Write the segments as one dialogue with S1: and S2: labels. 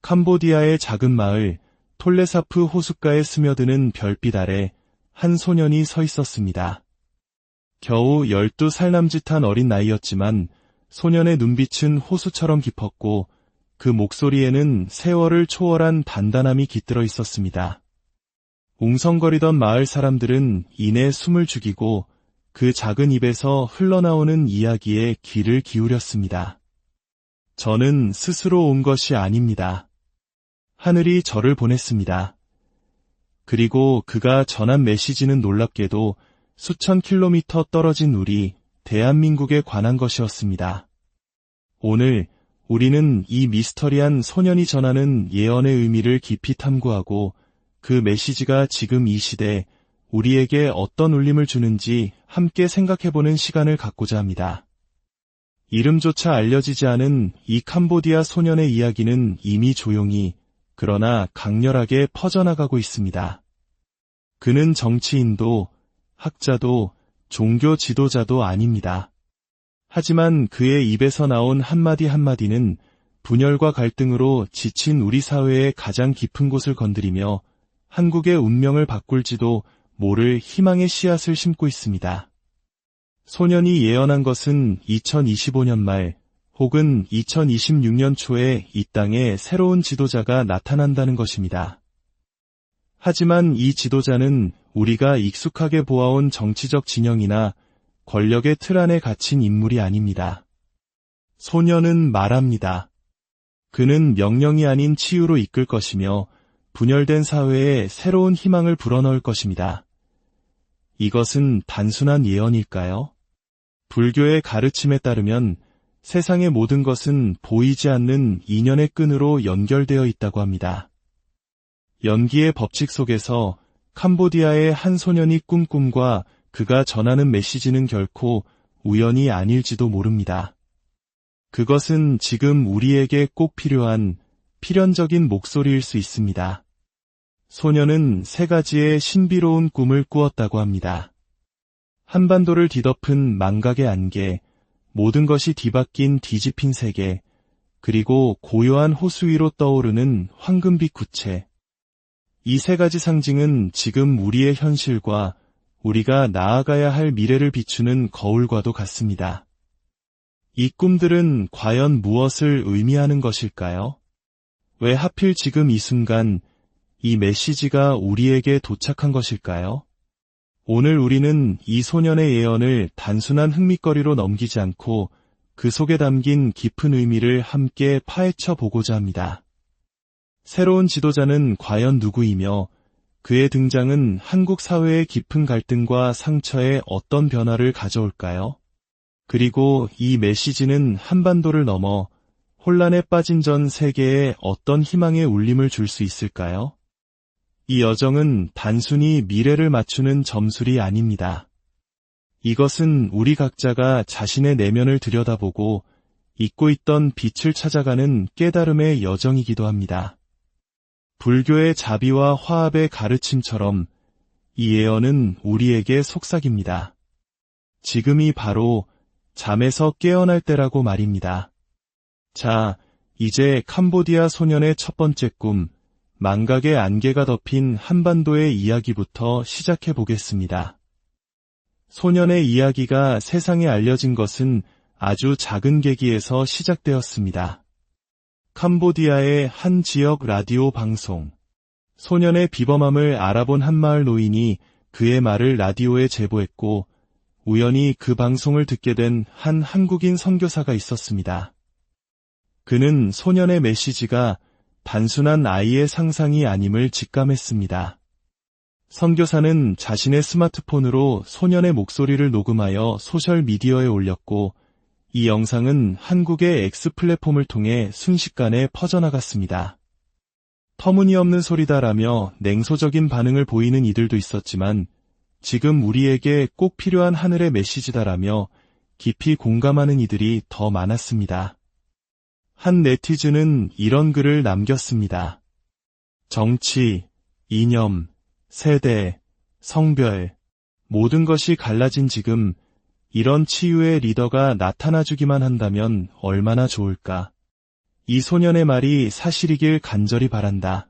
S1: 캄보디아의 작은 마을 톨레사프 호숫가에 스며드는 별빛 아래 한 소년이 서 있었습니다. 겨우 12살 남짓한 어린 나이였지만 소년의 눈빛은 호수처럼 깊었고 그 목소리에는 세월을 초월한 단단함이 깃들어 있었습니다. 웅성거리던 마을 사람들은 이내 숨을 죽이고 그 작은 입에서 흘러나오는 이야기에 귀를 기울였습니다. 저는 스스로 온 것이 아닙니다. 하늘이 저를 보냈습니다. 그리고 그가 전한 메시지는 놀랍게도 수천 킬로미터 떨어진 우리 대한민국에 관한 것이었습니다. 오늘 우리는 이 미스터리한 소년이 전하는 예언의 의미를 깊이 탐구하고 그 메시지가 지금 이 시대 우리에게 어떤 울림을 주는지 함께 생각해보는 시간을 갖고자 합니다. 이름조차 알려지지 않은 이 캄보디아 소년의 이야기는 이미 조용히 그러나 강렬하게 퍼져나가고 있습니다. 그는 정치인도 학자도 종교 지도자도 아닙니다. 하지만 그의 입에서 나온 한마디 한마디는 분열과 갈등으로 지친 우리 사회의 가장 깊은 곳을 건드리며 한국의 운명을 바꿀지도 모를 희망의 씨앗을 심고 있습니다. 소년이 예언한 것은 2025년 말 혹은 2026년 초에 이 땅에 새로운 지도자가 나타난다는 것입니다. 하지만 이 지도자는 우리가 익숙하게 보아온 정치적 진영이나 권력의 틀 안에 갇힌 인물이 아닙니다. 소년은 말합니다. 그는 명령이 아닌 치유로 이끌 것이며 분열된 사회에 새로운 희망을 불어넣을 것입니다. 이것은 단순한 예언일까요? 불교의 가르침에 따르면 세상의 모든 것은 보이지 않는 인연의 끈으로 연결되어 있다고 합니다. 연기의 법칙 속에서 캄보디아의 한 소년이 꾼 꿈과 그가 전하는 메시지는 결코 우연이 아닐지도 모릅니다. 그것은 지금 우리에게 꼭 필요한 필연적인 목소리일 수 있습니다. 소년은 3가지의 신비로운 꿈을 꾸었다고 합니다. 한반도를 뒤덮은 망각의 안개, 모든 것이 뒤바뀐 뒤집힌 세계, 그리고 고요한 호수 위로 떠오르는 황금빛 구체. 이 3가지 상징은 지금 우리의 현실과 우리가 나아가야 할 미래를 비추는 거울과도 같습니다. 이 꿈들은 과연 무엇을 의미하는 것일까요? 왜 하필 지금 이 순간 이 메시지가 우리에게 도착한 것일까요? 오늘 우리는 이 소년의 예언을 단순한 흥미거리로 넘기지 않고 그 속에 담긴 깊은 의미를 함께 파헤쳐 보고자 합니다. 새로운 지도자는 과연 누구이며 그의 등장은 한국 사회의 깊은 갈등과 상처에 어떤 변화를 가져올까요? 그리고 이 메시지는 한반도를 넘어 혼란에 빠진 전 세계에 어떤 희망의 울림을 줄 수 있을까요? 이 여정은 단순히 미래를 맞추는 점술이 아닙니다. 이것은 우리 각자가 자신의 내면을 들여다보고 잊고 있던 빛을 찾아가는 깨달음의 여정이기도 합니다. 불교의 자비와 화합의 가르침처럼 이 예언은 우리에게 속삭입니다. 지금이 바로 잠에서 깨어날 때라고 말입니다. 자, 이제 캄보디아 소년의 첫 번째 꿈, 망각의 안개가 덮인 한반도의 이야기부터 시작해 보겠습니다. 소년의 이야기가 세상에 알려진 것은 아주 작은 계기에서 시작되었습니다. 캄보디아의 한 지역 라디오 방송. 소년의 비범함을 알아본 한마을 노인이 그의 말을 라디오에 제보했고 우연히 그 방송을 듣게 된 한 한국인 선교사가 있었습니다. 그는 소년의 메시지가 단순한 아이의 상상이 아님을 직감했습니다. 선교사는 자신의 스마트폰으로 소년의 목소리를 녹음하여 소셜미디어에 올렸고 이 영상은 한국의 X 플랫폼을 통해 순식간에 퍼져나갔습니다. 터무니없는 소리다라며 냉소적인 반응을 보이는 이들도 있었지만 지금 우리에게 꼭 필요한 하늘의 메시지다라며 깊이 공감하는 이들이 더 많았습니다. 한 네티즌은 이런 글을 남겼습니다. 정치, 이념, 세대, 성별, 모든 것이 갈라진 지금 이런 치유의 리더가 나타나주기만 한다면 얼마나 좋을까. 이 소년의 말이 사실이길 간절히 바란다.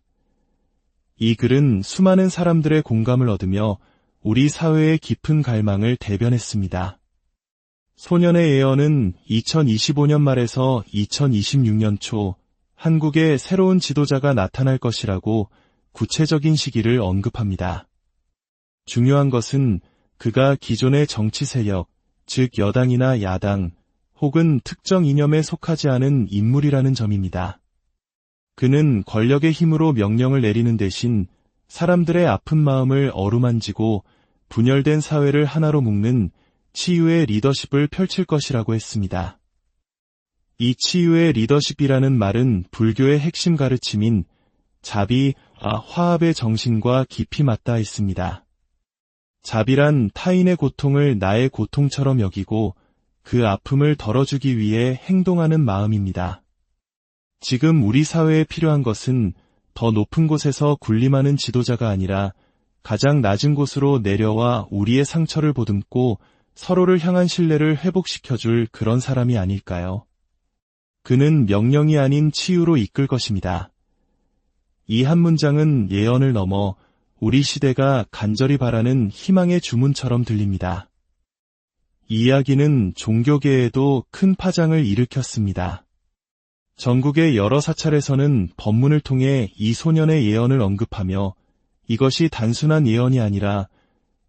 S1: 이 글은 수많은 사람들의 공감을 얻으며 우리 사회의 깊은 갈망을 대변했습니다. 소년의 예언은 2025년 말에서 2026년 초 한국에 새로운 지도자가 나타날 것이라고 구체적인 시기를 언급합니다. 중요한 것은 그가 기존의 정치 세력, 즉 여당이나 야당, 혹은 특정 이념에 속하지 않은 인물이라는 점입니다. 그는 권력의 힘으로 명령을 내리는 대신 사람들의 아픈 마음을 어루만지고 분열된 사회를 하나로 묶는 치유의 리더십을 펼칠 것이라고 했습니다. 이 치유의 리더십이라는 말은 불교의 핵심 가르침인 자비, 화합의 정신과 깊이 맞닿아 있습니다. 자비란 타인의 고통을 나의 고통처럼 여기고 그 아픔을 덜어주기 위해 행동하는 마음입니다. 지금 우리 사회에 필요한 것은 더 높은 곳에서 군림하는 지도자가 아니라 가장 낮은 곳으로 내려와 우리의 상처를 보듬고 서로를 향한 신뢰를 회복시켜줄 그런 사람이 아닐까요? 그는 명령이 아닌 치유로 이끌 것입니다. 이 한 문장은 예언을 넘어 우리 시대가 간절히 바라는 희망의 주문처럼 들립니다. 이 이야기는 종교계에도 큰 파장을 일으켰습니다. 전국의 여러 사찰에서는 법문을 통해 이 소년의 예언을 언급하며 이것이 단순한 예언이 아니라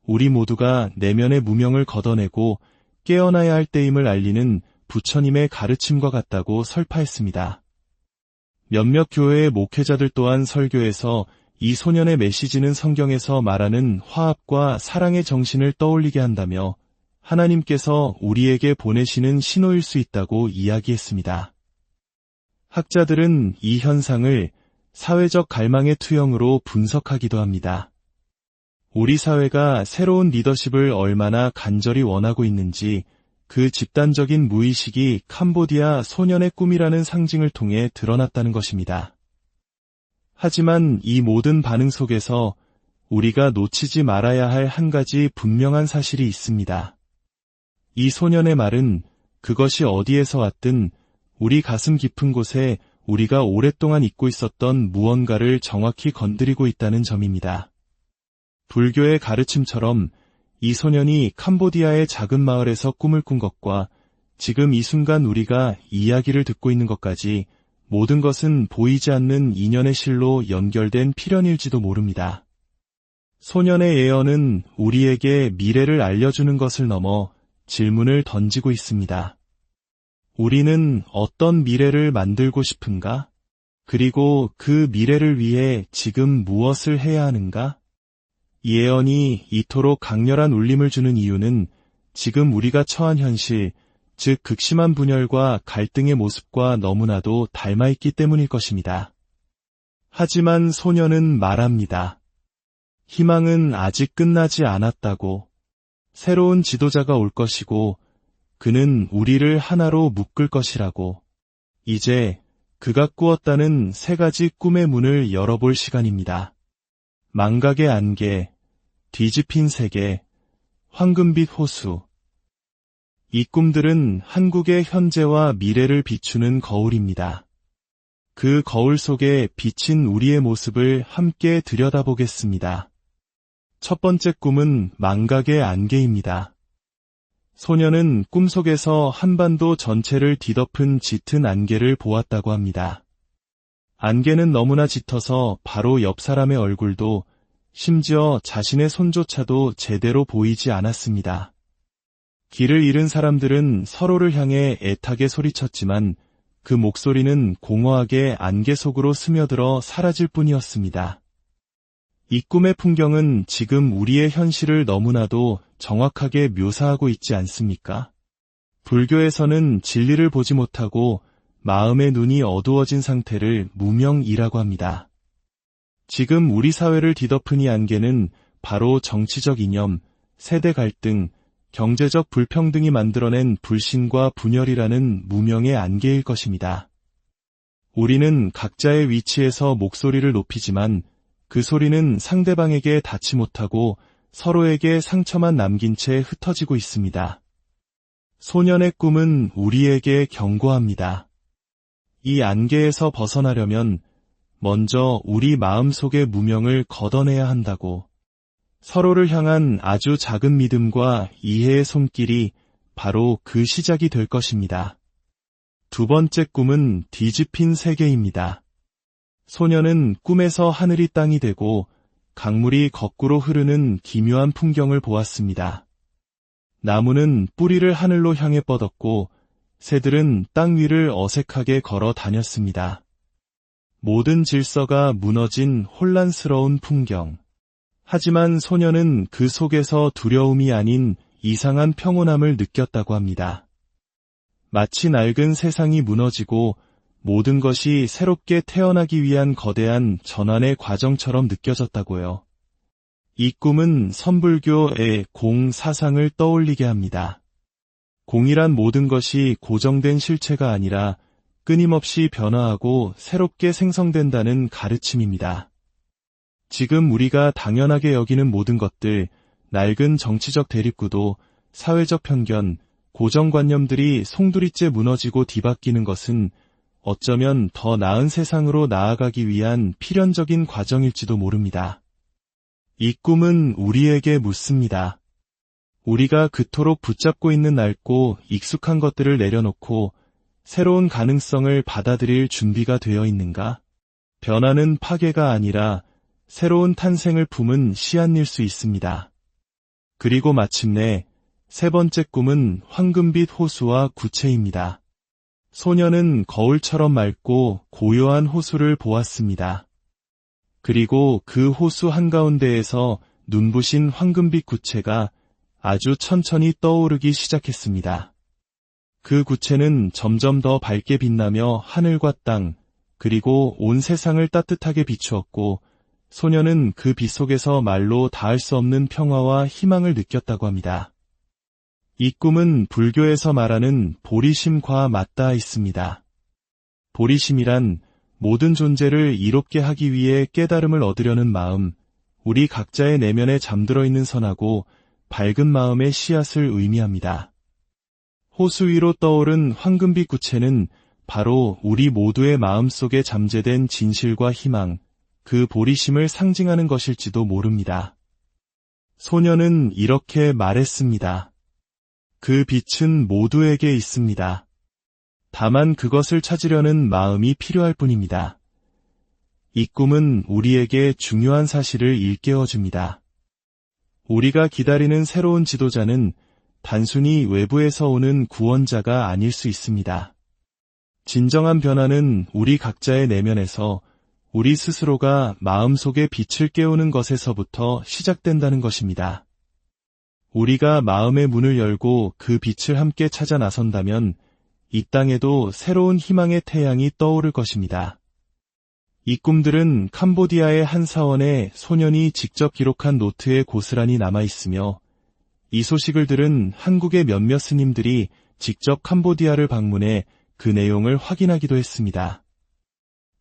S1: 우리 모두가 내면의 무명을 걷어내고 깨어나야 할 때임을 알리는 부처님의 가르침과 같다고 설파했습니다. 몇몇 교회의 목회자들 또한 설교에서 이 소년의 메시지는 성경에서 말하는 화합과 사랑의 정신을 떠올리게 한다며 하나님께서 우리에게 보내시는 신호일 수 있다고 이야기했습니다. 학자들은 이 현상을 사회적 갈망의 투영으로 분석하기도 합니다. 우리 사회가 새로운 리더십을 얼마나 간절히 원하고 있는지 그 집단적인 무의식이 캄보디아 소년의 꿈이라는 상징을 통해 드러났다는 것입니다. 하지만 이 모든 반응 속에서 우리가 놓치지 말아야 할 한 가지 분명한 사실이 있습니다. 이 소년의 말은 그것이 어디에서 왔든 우리 가슴 깊은 곳에 우리가 오랫동안 잊고 있었던 무언가를 정확히 건드리고 있다는 점입니다. 불교의 가르침처럼 이 소년이 캄보디아의 작은 마을에서 꿈을 꾼 것과 지금 이 순간 우리가 이야기를 듣고 있는 것까지 모든 것은 보이지 않는 인연의 실로 연결된 필연일지도 모릅니다. 소년의 예언은 우리에게 미래를 알려주는 것을 넘어 질문을 던지고 있습니다. 우리는 어떤 미래를 만들고 싶은가? 그리고 그 미래를 위해 지금 무엇을 해야 하는가? 이 예언이 이토록 강렬한 울림을 주는 이유는 지금 우리가 처한 현실, 즉 극심한 분열과 갈등의 모습과 너무나도 닮아있기 때문일 것입니다. 하지만 소년은 말합니다. 희망은 아직 끝나지 않았다고. 새로운 지도자가 올 것이고 그는 우리를 하나로 묶을 것이라고. 이제 그가 꾸었다는 세 가지 꿈의 문을 열어볼 시간입니다. 망각의 안개, 뒤집힌 세계, 황금빛 호수. 이 꿈들은 한국의 현재와 미래를 비추는 거울입니다. 그 거울 속에 비친 우리의 모습을 함께 들여다보겠습니다. 첫 번째 꿈은 망각의 안개입니다. 소년은 꿈속에서 한반도 전체를 뒤덮은 짙은 안개를 보았다고 합니다. 안개는 너무나 짙어서 바로 옆 사람의 얼굴도 심지어 자신의 손조차도 제대로 보이지 않았습니다. 길을 잃은 사람들은 서로를 향해 애타게 소리쳤지만 그 목소리는 공허하게 안개 속으로 스며들어 사라질 뿐이었습니다. 이 꿈의 풍경은 지금 우리의 현실을 너무나도 정확하게 묘사하고 있지 않습니까? 불교에서는 진리를 보지 못하고 마음의 눈이 어두워진 상태를 무명이라고 합니다. 지금 우리 사회를 뒤덮은 이 안개는 바로 정치적 이념, 세대 갈등, 경제적 불평등이 만들어낸 불신과 분열이라는 무명의 안개일 것입니다. 우리는 각자의 위치에서 목소리를 높이지만 그 소리는 상대방에게 닿지 못하고 서로에게 상처만 남긴 채 흩어지고 있습니다. 소년의 꿈은 우리에게 경고합니다. 이 안개에서 벗어나려면 먼저 우리 마음속의 무명을 걷어내야 한다고. 서로를 향한 아주 작은 믿음과 이해의 손길이 바로 그 시작이 될 것입니다. 두 번째 꿈은 뒤집힌 세계입니다. 소녀는 꿈에서 하늘이 땅이 되고 강물이 거꾸로 흐르는 기묘한 풍경을 보았습니다. 나무는 뿌리를 하늘로 향해 뻗었고 새들은 땅 위를 어색하게 걸어 다녔습니다. 모든 질서가 무너진 혼란스러운 풍경. 하지만 소녀는 그 속에서 두려움이 아닌 이상한 평온함을 느꼈다고 합니다. 마치 낡은 세상이 무너지고 모든 것이 새롭게 태어나기 위한 거대한 전환의 과정처럼 느껴졌다고요. 이 꿈은 선불교의 공 사상을 떠올리게 합니다. 공이란 모든 것이 고정된 실체가 아니라 끊임없이 변화하고 새롭게 생성된다는 가르침입니다. 지금 우리가 당연하게 여기는 모든 것들, 낡은 정치적 대립구도, 사회적 편견, 고정관념들이 송두리째 무너지고 뒤바뀌는 것은 어쩌면 더 나은 세상으로 나아가기 위한 필연적인 과정일지도 모릅니다. 이 꿈은 우리에게 묻습니다. 우리가 그토록 붙잡고 있는 낡고 익숙한 것들을 내려놓고 새로운 가능성을 받아들일 준비가 되어 있는가? 변화는 파괴가 아니라 새로운 탄생을 품은 씨앗일 수 있습니다. 그리고 마침내 세 번째 꿈은 황금빛 호수와 구체입니다. 소녀는 거울처럼 맑고 고요한 호수를 보았습니다. 그리고 그 호수 한가운데에서 눈부신 황금빛 구체가 아주 천천히 떠오르기 시작했습니다. 그 구체는 점점 더 밝게 빛나며 하늘과 땅, 그리고 온 세상을 따뜻하게 비추었고 소녀는 그 빛 속에서 말로 닿을 수 없는 평화와 희망을 느꼈다고 합니다. 이 꿈은 불교에서 말하는 보리심과 맞닿아 있습니다. 보리심이란 모든 존재를 이롭게 하기 위해 깨달음을 얻으려는 마음, 우리 각자의 내면에 잠들어 있는 선하고 밝은 마음의 씨앗을 의미합니다. 호수 위로 떠오른 황금빛 구체는 바로 우리 모두의 마음속에 잠재된 진실과 희망, 그 보리심을 상징하는 것일지도 모릅니다. 소녀는 이렇게 말했습니다. 그 빛은 모두에게 있습니다. 다만 그것을 찾으려는 마음이 필요할 뿐입니다. 이 꿈은 우리에게 중요한 사실을 일깨워줍니다. 우리가 기다리는 새로운 지도자는 단순히 외부에서 오는 구원자가 아닐 수 있습니다. 진정한 변화는 우리 각자의 내면에서 우리 스스로가 마음속의 빛을 깨우는 것에서부터 시작된다는 것입니다. 우리가 마음의 문을 열고 그 빛을 함께 찾아 나선다면 이 땅에도 새로운 희망의 태양이 떠오를 것입니다. 이 꿈들은 캄보디아의 한 사원에 소년이 직접 기록한 노트에 고스란히 남아있으며 이 소식을 들은 한국의 몇몇 스님들이 직접 캄보디아를 방문해 그 내용을 확인하기도 했습니다.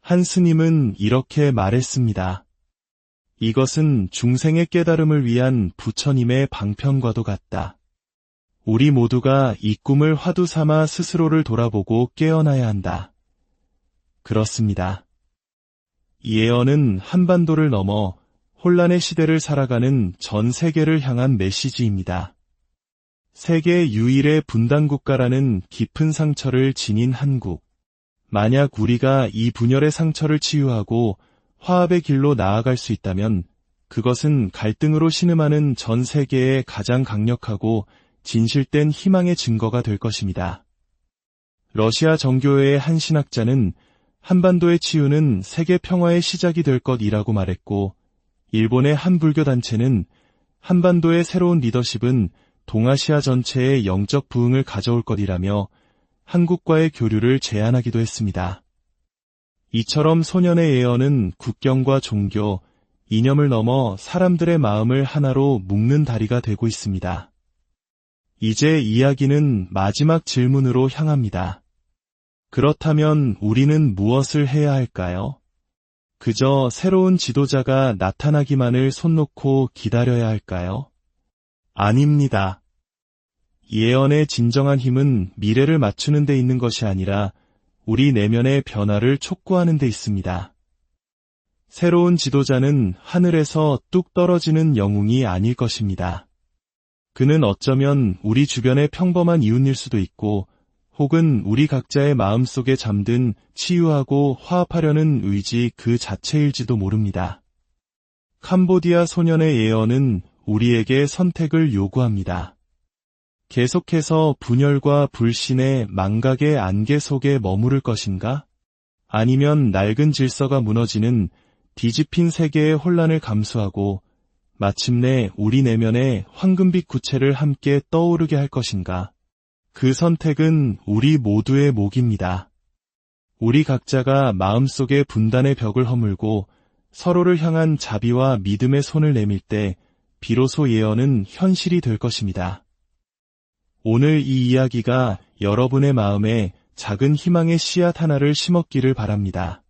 S1: 한 스님은 이렇게 말했습니다. 이것은 중생의 깨달음을 위한 부처님의 방편과도 같다. 우리 모두가 이 꿈을 화두 삼아 스스로를 돌아보고 깨어나야 한다. 그렇습니다. 이 예언은 한반도를 넘어 혼란의 시대를 살아가는 전 세계를 향한 메시지입니다. 세계 유일의 분단국가라는 깊은 상처를 지닌 한국. 만약 우리가 이 분열의 상처를 치유하고 화합의 길로 나아갈 수 있다면 그것은 갈등으로 신음하는 전 세계의 가장 강력하고 진실된 희망의 증거가 될 것입니다. 러시아 정교회의 한 신학자는 한반도의 치유는 세계 평화의 시작이 될 것이라고 말했고, 일본의 한 불교 단체는 한반도의 새로운 리더십은 동아시아 전체의 영적 부흥을 가져올 것이라며 한국과의 교류를 제안하기도 했습니다. 이처럼 소년의 예언은 국경과 종교, 이념을 넘어 사람들의 마음을 하나로 묶는 다리가 되고 있습니다. 이제 이야기는 마지막 질문으로 향합니다. 그렇다면 우리는 무엇을 해야 할까요? 그저 새로운 지도자가 나타나기만을 손 놓고 기다려야 할까요? 아닙니다. 예언의 진정한 힘은 미래를 맞추는 데 있는 것이 아니라 우리 내면의 변화를 촉구하는 데 있습니다. 새로운 지도자는 하늘에서 뚝 떨어지는 영웅이 아닐 것입니다. 그는 어쩌면 우리 주변의 평범한 이웃일 수도 있고, 혹은 우리 각자의 마음속에 잠든 치유하고 화합하려는 의지 그 자체일지도 모릅니다. 캄보디아 소년의 예언은 우리에게 선택을 요구합니다. 계속해서 분열과 불신의 망각의 안개 속에 머무를 것인가? 아니면 낡은 질서가 무너지는 뒤집힌 세계의 혼란을 감수하고 마침내 우리 내면의 황금빛 구체를 함께 떠오르게 할 것인가? 그 선택은 우리 모두의 몫입니다. 우리 각자가 마음속의 분단의 벽을 허물고 서로를 향한 자비와 믿음의 손을 내밀 때 비로소 예언은 현실이 될 것입니다. 오늘 이 이야기가 여러분의 마음에 작은 희망의 씨앗 하나를 심었기를 바랍니다.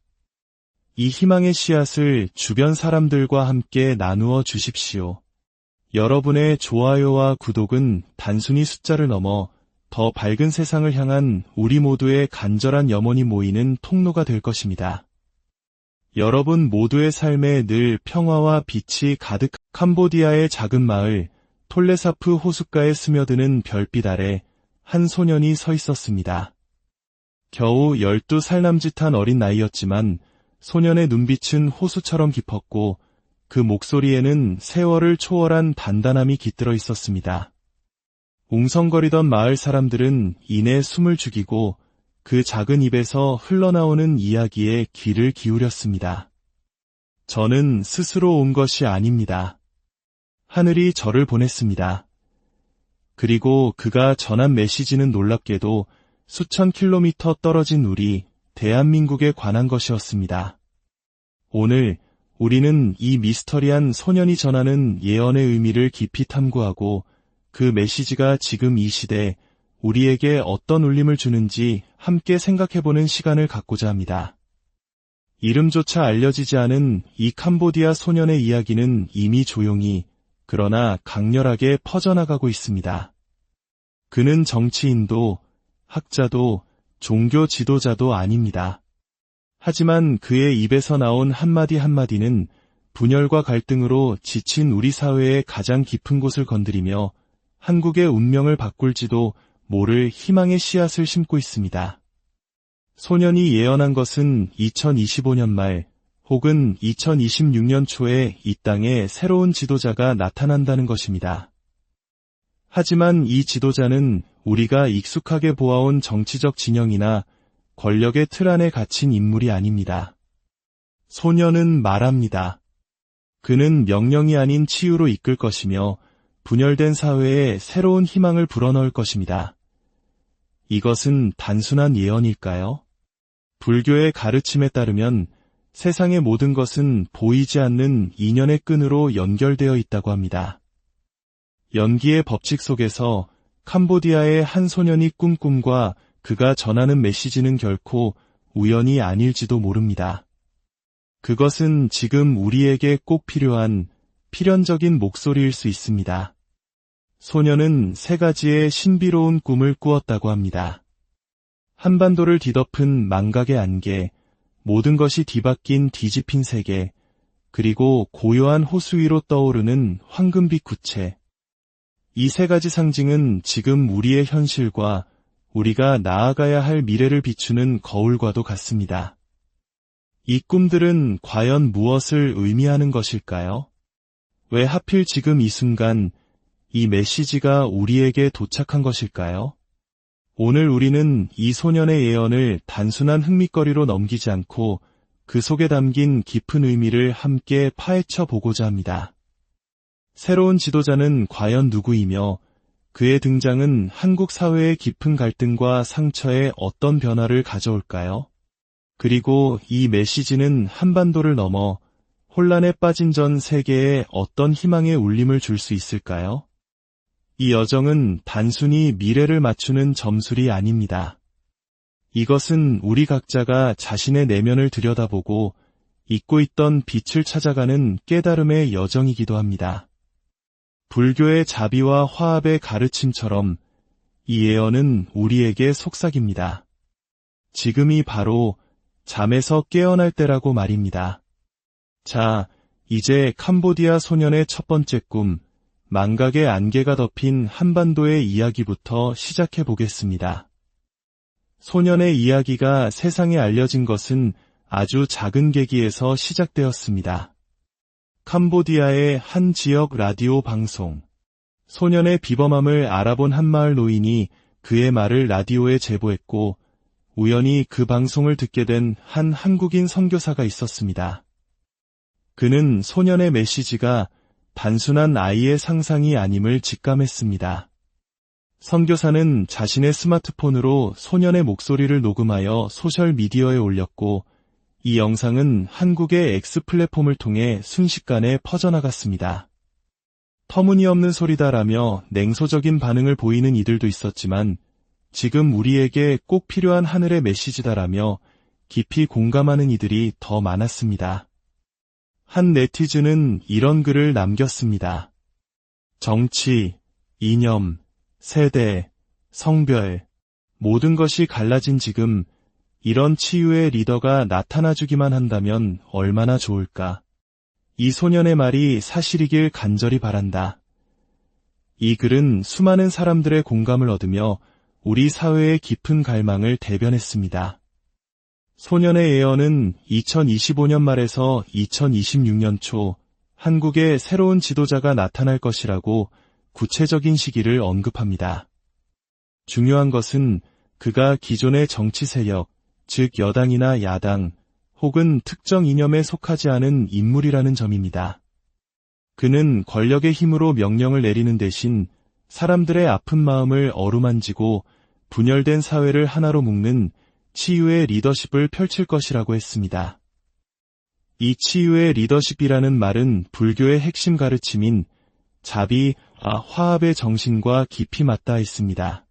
S1: 이 희망의 씨앗을 주변 사람들과 함께 나누어 주십시오. 여러분의 좋아요와 구독은 단순히 숫자를 넘어 더 밝은 세상을 향한 우리 모두의 간절한 염원이 모이는 통로가 될 것입니다. 여러분 모두의 삶에 늘 평화와 빛이 가득. 캄보디아의 작은 마을 톨레사프 호숫가에 스며드는 별빛 아래 한 소년이 서 있었습니다. 겨우 12살 남짓한 어린 나이였지만 소년의 눈빛은 호수처럼 깊었고 그 목소리에는 세월을 초월한 단단함이 깃들어 있었습니다. 웅성거리던 마을 사람들은 이내 숨을 죽이고 그 작은 입에서 흘러나오는 이야기에 귀를 기울였습니다. 저는 스스로 온 것이 아닙니다. 하늘이 저를 보냈습니다. 그리고 그가 전한 메시지는 놀랍게도 수천 킬로미터 떨어진 우리 대한민국에 관한 것이었습니다. 오늘 우리는 이 미스터리한 소년이 전하는 예언의 의미를 깊이 탐구하고 그 메시지가 지금 이 시대에 우리에게 어떤 울림을 주는지 함께 생각해보는 시간을 갖고자 합니다. 이름조차 알려지지 않은 이 캄보디아 소년의 이야기는 이미 조용히 그러나 강렬하게 퍼져나가고 있습니다. 그는 정치인도 학자도 종교 지도자도 아닙니다. 하지만 그의 입에서 나온 한마디 한마디는 분열과 갈등으로 지친 우리 사회의 가장 깊은 곳을 건드리며 한국의 운명을 바꿀지도 모를 희망의 씨앗을 심고 있습니다. 소년이 예언한 것은 2025년 말 혹은 2026년 초에 이 땅에 새로운 지도자가 나타난다는 것입니다. 하지만 이 지도자는 우리가 익숙하게 보아온 정치적 진영이나 권력의 틀 안에 갇힌 인물이 아닙니다. 소년은 말합니다. 그는 명령이 아닌 치유로 이끌 것이며 분열된 사회에 새로운 희망을 불어넣을 것입니다. 이것은 단순한 예언일까요? 불교의 가르침에 따르면 세상의 모든 것은 보이지 않는 인연의 끈으로 연결되어 있다고 합니다. 연기의 법칙 속에서 캄보디아의 한 소년이 꾼 꿈과 그가 전하는 메시지는 결코 우연이 아닐지도 모릅니다. 그것은 지금 우리에게 꼭 필요한 필연적인 목소리일 수 있습니다. 소년은 3가지의 신비로운 꿈을 꾸었다고 합니다. 한반도를 뒤덮은 망각의 안개, 모든 것이 뒤바뀐 뒤집힌 세계, 그리고 고요한 호수 위로 떠오르는 황금빛 구체. 이 3가지 상징은 지금 우리의 현실과 우리가 나아가야 할 미래를 비추는 거울과도 같습니다. 이 꿈들은 과연 무엇을 의미하는 것일까요? 왜 하필 지금 이 순간 이 메시지가 우리에게 도착한 것일까요? 오늘 우리는 이 소년의 예언을 단순한 흥미거리로 넘기지 않고 그 속에 담긴 깊은 의미를 함께 파헤쳐 보고자 합니다. 새로운 지도자는 과연 누구이며 그의 등장은 한국 사회의 깊은 갈등과 상처에 어떤 변화를 가져올까요? 그리고 이 메시지는 한반도를 넘어 혼란에 빠진 전 세계에 어떤 희망의 울림을 줄 수 있을까요? 이 여정은 단순히 미래를 맞추는 점술이 아닙니다. 이것은 우리 각자가 자신의 내면을 들여다보고 잊고 있던 빛을 찾아가는 깨달음의 여정이기도 합니다. 불교의 자비와 화합의 가르침처럼 이 예언은 우리에게 속삭입니다. 지금이 바로 잠에서 깨어날 때라고 말입니다. 자, 이제 캄보디아 소년의 첫 번째 꿈, 망각의 안개가 덮인 한반도의 이야기부터 시작해 보겠습니다. 소년의 이야기가 세상에 알려진 것은 아주 작은 계기에서 시작되었습니다. 캄보디아의 한 지역 라디오 방송. 소년의 비범함을 알아본 한 마을 노인이 그의 말을 라디오에 제보했고, 우연히 그 방송을 듣게 된 한 한국인 선교사가 있었습니다. 그는 소년의 메시지가 단순한 아이의 상상이 아님을 직감했습니다. 선교사는 자신의 스마트폰으로 소년의 목소리를 녹음하여 소셜미디어에 올렸고, 이 영상은 한국의 X 플랫폼을 통해 순식간에 퍼져나갔습니다. 터무니없는 소리다라며 냉소적인 반응을 보이는 이들도 있었지만, 지금 우리에게 꼭 필요한 하늘의 메시지다라며 깊이 공감하는 이들이 더 많았습니다. 한 네티즌은 이런 글을 남겼습니다. 정치, 이념, 세대, 성별, 모든 것이 갈라진 지금 이런 치유의 리더가 나타나주기만 한다면 얼마나 좋을까. 이 소년의 말이 사실이길 간절히 바란다. 이 글은 수많은 사람들의 공감을 얻으며 우리 사회의 깊은 갈망을 대변했습니다. 소년의 예언은 2025년 말에서 2026년 초 한국에 새로운 지도자가 나타날 것이라고 구체적인 시기를 언급합니다. 중요한 것은 그가 기존의 정치 세력, 즉 여당이나 야당, 혹은 특정 이념에 속하지 않은 인물이라는 점입니다. 그는 권력의 힘으로 명령을 내리는 대신 사람들의 아픈 마음을 어루만지고 분열된 사회를 하나로 묶는 치유의 리더십을 펼칠 것이라고 했습니다. 이 치유의 리더십이라는 말은 불교의 핵심 가르침인 자비, 화합의 정신과 깊이 맞닿아 있습니다.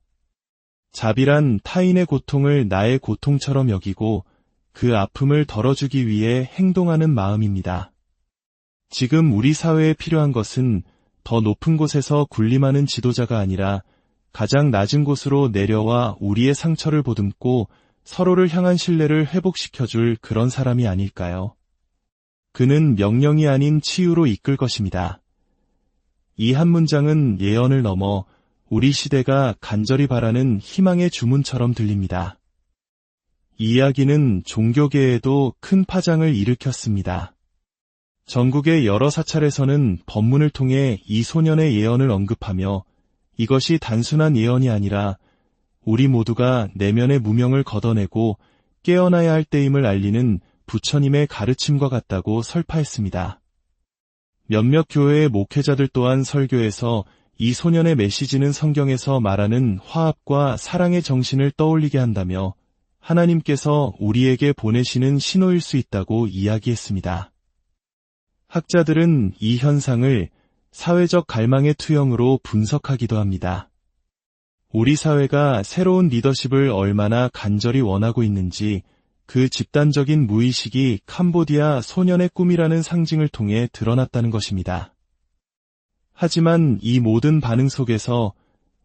S1: 자비란 타인의 고통을 나의 고통처럼 여기고 그 아픔을 덜어주기 위해 행동하는 마음입니다. 지금 우리 사회에 필요한 것은 더 높은 곳에서 군림하는 지도자가 아니라 가장 낮은 곳으로 내려와 우리의 상처를 보듬고 서로를 향한 신뢰를 회복시켜줄 그런 사람이 아닐까요? 그는 명령이 아닌 치유로 이끌 것입니다. 이 한 문장은 예언을 넘어 우리 시대가 간절히 바라는 희망의 주문처럼 들립니다. 이 이야기는 종교계에도 큰 파장을 일으켰습니다. 전국의 여러 사찰에서는 법문을 통해 이 소년의 예언을 언급하며 이것이 단순한 예언이 아니라 우리 모두가 내면의 무명을 걷어내고 깨어나야 할 때임을 알리는 부처님의 가르침과 같다고 설파했습니다. 몇몇 교회의 목회자들 또한 설교에서 이 소년의 메시지는 성경에서 말하는 화합과 사랑의 정신을 떠올리게 한다며 하나님께서 우리에게 보내시는 신호일 수 있다고 이야기했습니다. 학자들은 이 현상을 사회적 갈망의 투영으로 분석하기도 합니다. 우리 사회가 새로운 리더십을 얼마나 간절히 원하고 있는지 그 집단적인 무의식이 캄보디아 소년의 꿈이라는 상징을 통해 드러났다는 것입니다. 하지만 이 모든 반응 속에서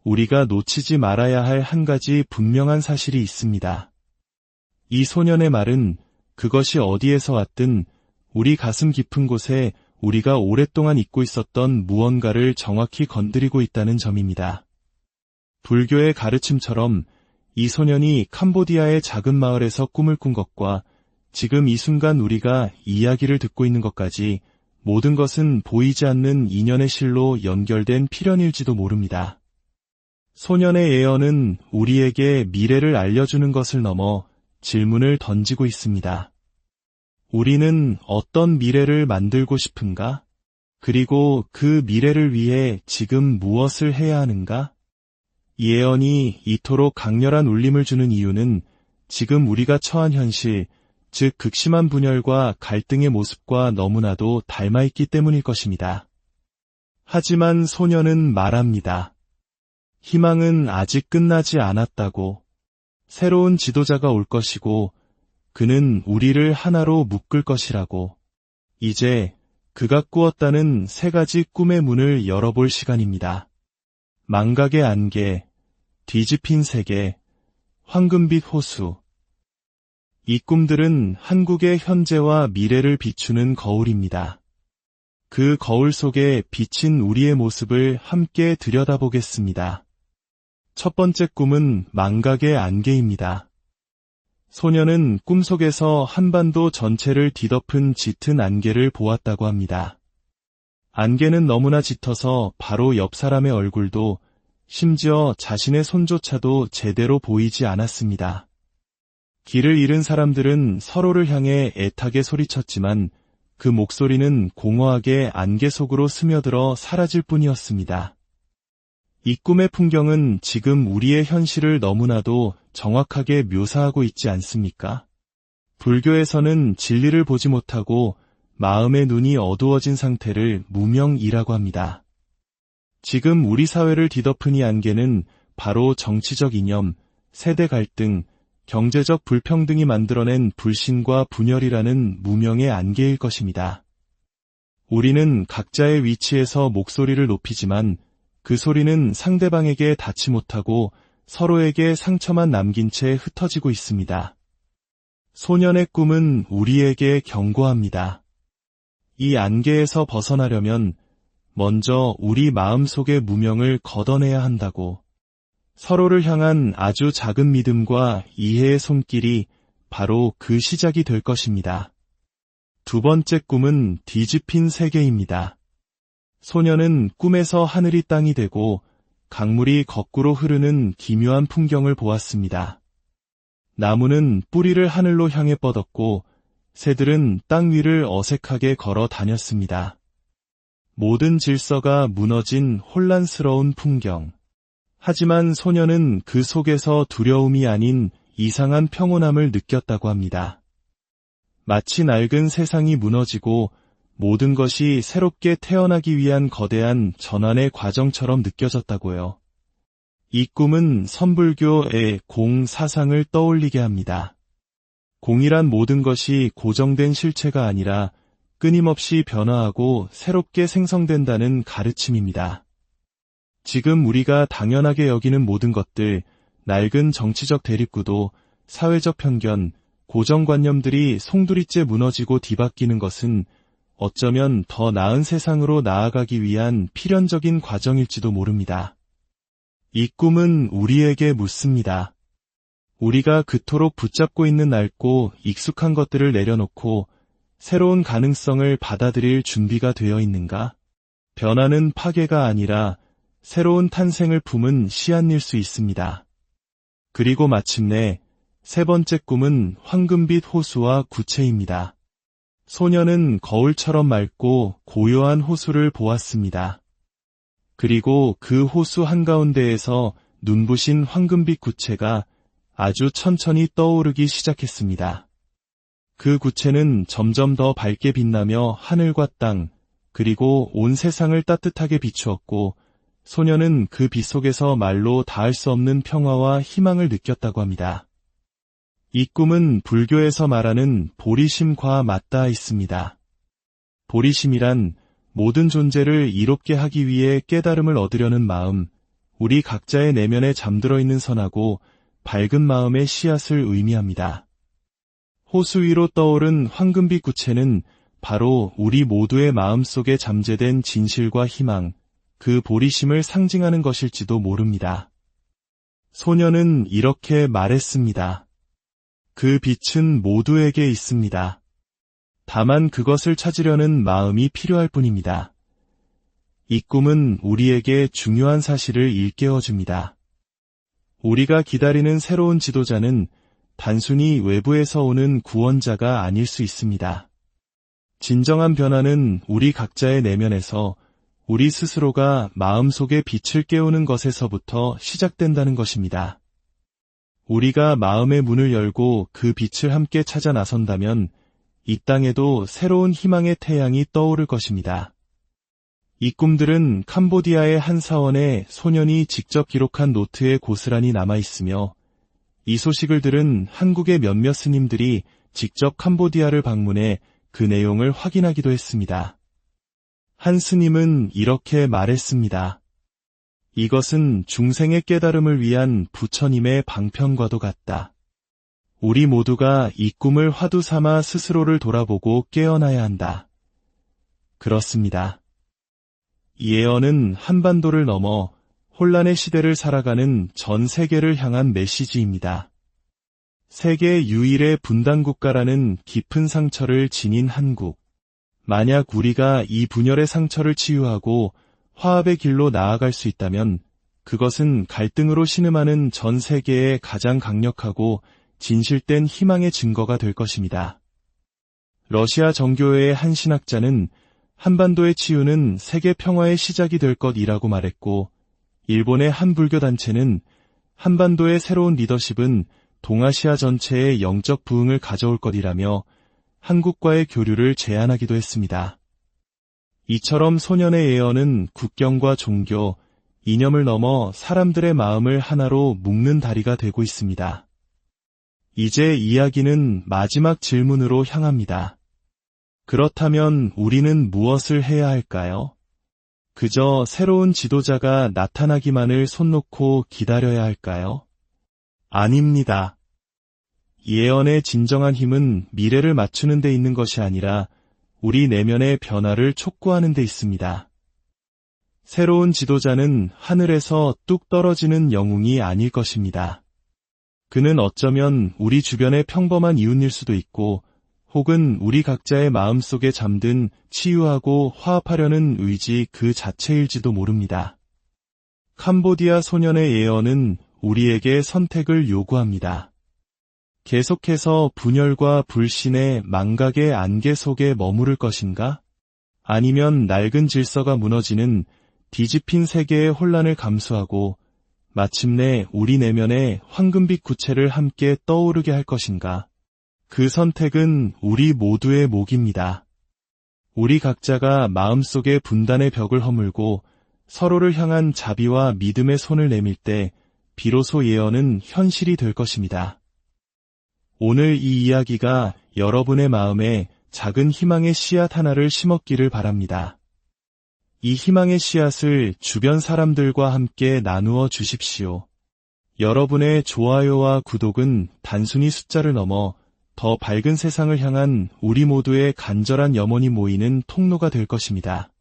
S1: 우리가 놓치지 말아야 할 한 가지 분명한 사실이 있습니다. 이 소년의 말은 그것이 어디에서 왔든 우리 가슴 깊은 곳에 우리가 오랫동안 잊고 있었던 무언가를 정확히 건드리고 있다는 점입니다. 불교의 가르침처럼 이 소년이 캄보디아의 작은 마을에서 꿈을 꾼 것과 지금 이 순간 우리가 이야기를 듣고 있는 것까지 모든 것은 보이지 않는 인연의 실로 연결된 필연일지도 모릅니다. 소년의 예언은 우리에게 미래를 알려주는 것을 넘어 질문을 던지고 있습니다. 우리는 어떤 미래를 만들고 싶은가? 그리고 그 미래를 위해 지금 무엇을 해야 하는가? 이 예언이 이토록 강렬한 울림을 주는 이유는 지금 우리가 처한 현실, 즉 극심한 분열과 갈등의 모습과 너무나도 닮아있기 때문일 것입니다. 하지만 소년은 말합니다. 희망은 아직 끝나지 않았다고. 새로운 지도자가 올 것이고 그는 우리를 하나로 묶을 것이라고. 이제 그가 꾸었다는 세 가지 꿈의 문을 열어볼 시간입니다. 망각의 안개, 뒤집힌 세계, 황금빛 호수. 이 꿈들은 한국의 현재와 미래를 비추는 거울입니다. 그 거울 속에 비친 우리의 모습을 함께 들여다보겠습니다. 첫 번째 꿈은 망각의 안개입니다. 소녀는 꿈속에서 한반도 전체를 뒤덮은 짙은 안개를 보았다고 합니다. 안개는 너무나 짙어서 바로 옆 사람의 얼굴도, 심지어 자신의 손조차도 제대로 보이지 않았습니다. 길을 잃은 사람들은 서로를 향해 애타게 소리쳤지만 그 목소리는 공허하게 안개 속으로 스며들어 사라질 뿐이었습니다. 이 꿈의 풍경은 지금 우리의 현실을 너무나도 정확하게 묘사하고 있지 않습니까? 불교에서는 진리를 보지 못하고 마음의 눈이 어두워진 상태를 무명이라고 합니다. 지금 우리 사회를 뒤덮은 이 안개는 바로 정치적 이념, 세대 갈등, 경제적 불평등이 만들어낸 불신과 분열이라는 무명의 안개일 것입니다. 우리는 각자의 위치에서 목소리를 높이지만 그 소리는 상대방에게 닿지 못하고 서로에게 상처만 남긴 채 흩어지고 있습니다. 소년의 꿈은 우리에게 경고합니다. 이 안개에서 벗어나려면 먼저 우리 마음속의 무명을 걷어내야 한다고. 서로를 향한 아주 작은 믿음과 이해의 손길이 바로 그 시작이 될 것입니다. 두 번째 꿈은 뒤집힌 세계입니다. 소녀는 꿈에서 하늘이 땅이 되고 강물이 거꾸로 흐르는 기묘한 풍경을 보았습니다. 나무는 뿌리를 하늘로 향해 뻗었고 새들은 땅 위를 어색하게 걸어 다녔습니다. 모든 질서가 무너진 혼란스러운 풍경. 하지만 소녀는 그 속에서 두려움이 아닌 이상한 평온함을 느꼈다고 합니다. 마치 낡은 세상이 무너지고 모든 것이 새롭게 태어나기 위한 거대한 전환의 과정처럼 느껴졌다고요. 이 꿈은 선불교의 공 사상을 떠올리게 합니다. 공이란 모든 것이 고정된 실체가 아니라 끊임없이 변화하고 새롭게 생성된다는 가르침입니다. 지금 우리가 당연하게 여기는 모든 것들, 낡은 정치적 대립구도, 사회적 편견, 고정관념들이 송두리째 무너지고 뒤바뀌는 것은 어쩌면 더 나은 세상으로 나아가기 위한 필연적인 과정일지도 모릅니다. 이 꿈은 우리에게 묻습니다. 우리가 그토록 붙잡고 있는 낡고 익숙한 것들을 내려놓고 새로운 가능성을 받아들일 준비가 되어 있는가? 변화는 파괴가 아니라 새로운 탄생을 품은 씨앗일 수 있습니다. 그리고 마침내 세 번째 꿈은 황금빛 호수와 구체입니다. 소녀는 거울처럼 맑고 고요한 호수를 보았습니다. 그리고 그 호수 한가운데에서 눈부신 황금빛 구체가 아주 천천히 떠오르기 시작했습니다. 그 구체는 점점 더 밝게 빛나며 하늘과 땅, 그리고 온 세상을 따뜻하게 비추었고 소녀는 그 빛 속에서 말로 닿을 수 없는 평화와 희망을 느꼈다고 합니다. 이 꿈은 불교에서 말하는 보리심과 맞닿아 있습니다. 보리심이란 모든 존재를 이롭게 하기 위해 깨달음을 얻으려는 마음, 우리 각자의 내면에 잠들어 있는 선하고 밝은 마음의 씨앗을 의미합니다. 호수 위로 떠오른 황금빛 구체는 바로 우리 모두의 마음속에 잠재된 진실과 희망, 그 보리심을 상징하는 것일지도 모릅니다. 소녀는 이렇게 말했습니다. 그 빛은 모두에게 있습니다. 다만 그것을 찾으려는 마음이 필요할 뿐입니다. 이 꿈은 우리에게 중요한 사실을 일깨워줍니다. 우리가 기다리는 새로운 지도자는 단순히 외부에서 오는 구원자가 아닐 수 있습니다. 진정한 변화는 우리 각자의 내면에서 우리 스스로가 마음속의 빛을 깨우는 것에서부터 시작된다는 것입니다. 우리가 마음의 문을 열고 그 빛을 함께 찾아 나선다면 이 땅에도 새로운 희망의 태양이 떠오를 것입니다. 이 꿈들은 캄보디아의 한 사원에 소년이 직접 기록한 노트에 고스란히 남아있으며 이 소식을 들은 한국의 몇몇 스님들이 직접 캄보디아를 방문해 그 내용을 확인하기도 했습니다. 한 스님은 이렇게 말했습니다. 이것은 중생의 깨달음을 위한 부처님의 방편과도 같다. 우리 모두가 이 꿈을 화두 삼아 스스로를 돌아보고 깨어나야 한다. 그렇습니다. 이 예언은 한반도를 넘어 혼란의 시대를 살아가는 전 세계를 향한 메시지입니다. 세계 유일의 분단국가라는 깊은 상처를 지닌 한국. 만약 우리가 이 분열의 상처를 치유하고 화합의 길로 나아갈 수 있다면 그것은 갈등으로 신음하는 전 세계의 가장 강력하고 진실된 희망의 증거가 될 것입니다. 러시아 정교회의 한 신학자는 한반도의 치유는 세계 평화의 시작이 될 것이라고 말했고, 일본의 한 불교단체는 한반도의 새로운 리더십은 동아시아 전체의 영적 부흥을 가져올 것이라며 한국과의 교류를 제안하기도 했습니다. 이처럼 소년의 예언은 국경과 종교, 이념을 넘어 사람들의 마음을 하나로 묶는 다리가 되고 있습니다. 이제 이야기는 마지막 질문으로 향합니다. 그렇다면 우리는 무엇을 해야 할까요? 그저 새로운 지도자가 나타나기만을 손 놓고 기다려야 할까요? 아닙니다. 예언의 진정한 힘은 미래를 맞추는 데 있는 것이 아니라 우리 내면의 변화를 촉구하는 데 있습니다. 새로운 지도자는 하늘에서 뚝 떨어지는 영웅이 아닐 것입니다. 그는 어쩌면 우리 주변의 평범한 이웃일 수도 있고, 혹은 우리 각자의 마음속에 잠든 치유하고 화합하려는 의지 그 자체일지도 모릅니다. 캄보디아 소년의 예언은 우리에게 선택을 요구합니다. 계속해서 분열과 불신의 망각의 안개 속에 머무를 것인가? 아니면 낡은 질서가 무너지는 뒤집힌 세계의 혼란을 감수하고 마침내 우리 내면의 황금빛 구체를 함께 떠오르게 할 것인가? 그 선택은 우리 모두의 몫입니다. 우리 각자가 마음속의 분단의 벽을 허물고 서로를 향한 자비와 믿음의 손을 내밀 때 비로소 예언은 현실이 될 것입니다. 오늘 이 이야기가 여러분의 마음에 작은 희망의 씨앗 하나를 심었기를 바랍니다. 이 희망의 씨앗을 주변 사람들과 함께 나누어 주십시오. 여러분의 좋아요와 구독은 단순히 숫자를 넘어 더 밝은 세상을 향한 우리 모두의 간절한 염원이 모이는 통로가 될 것입니다.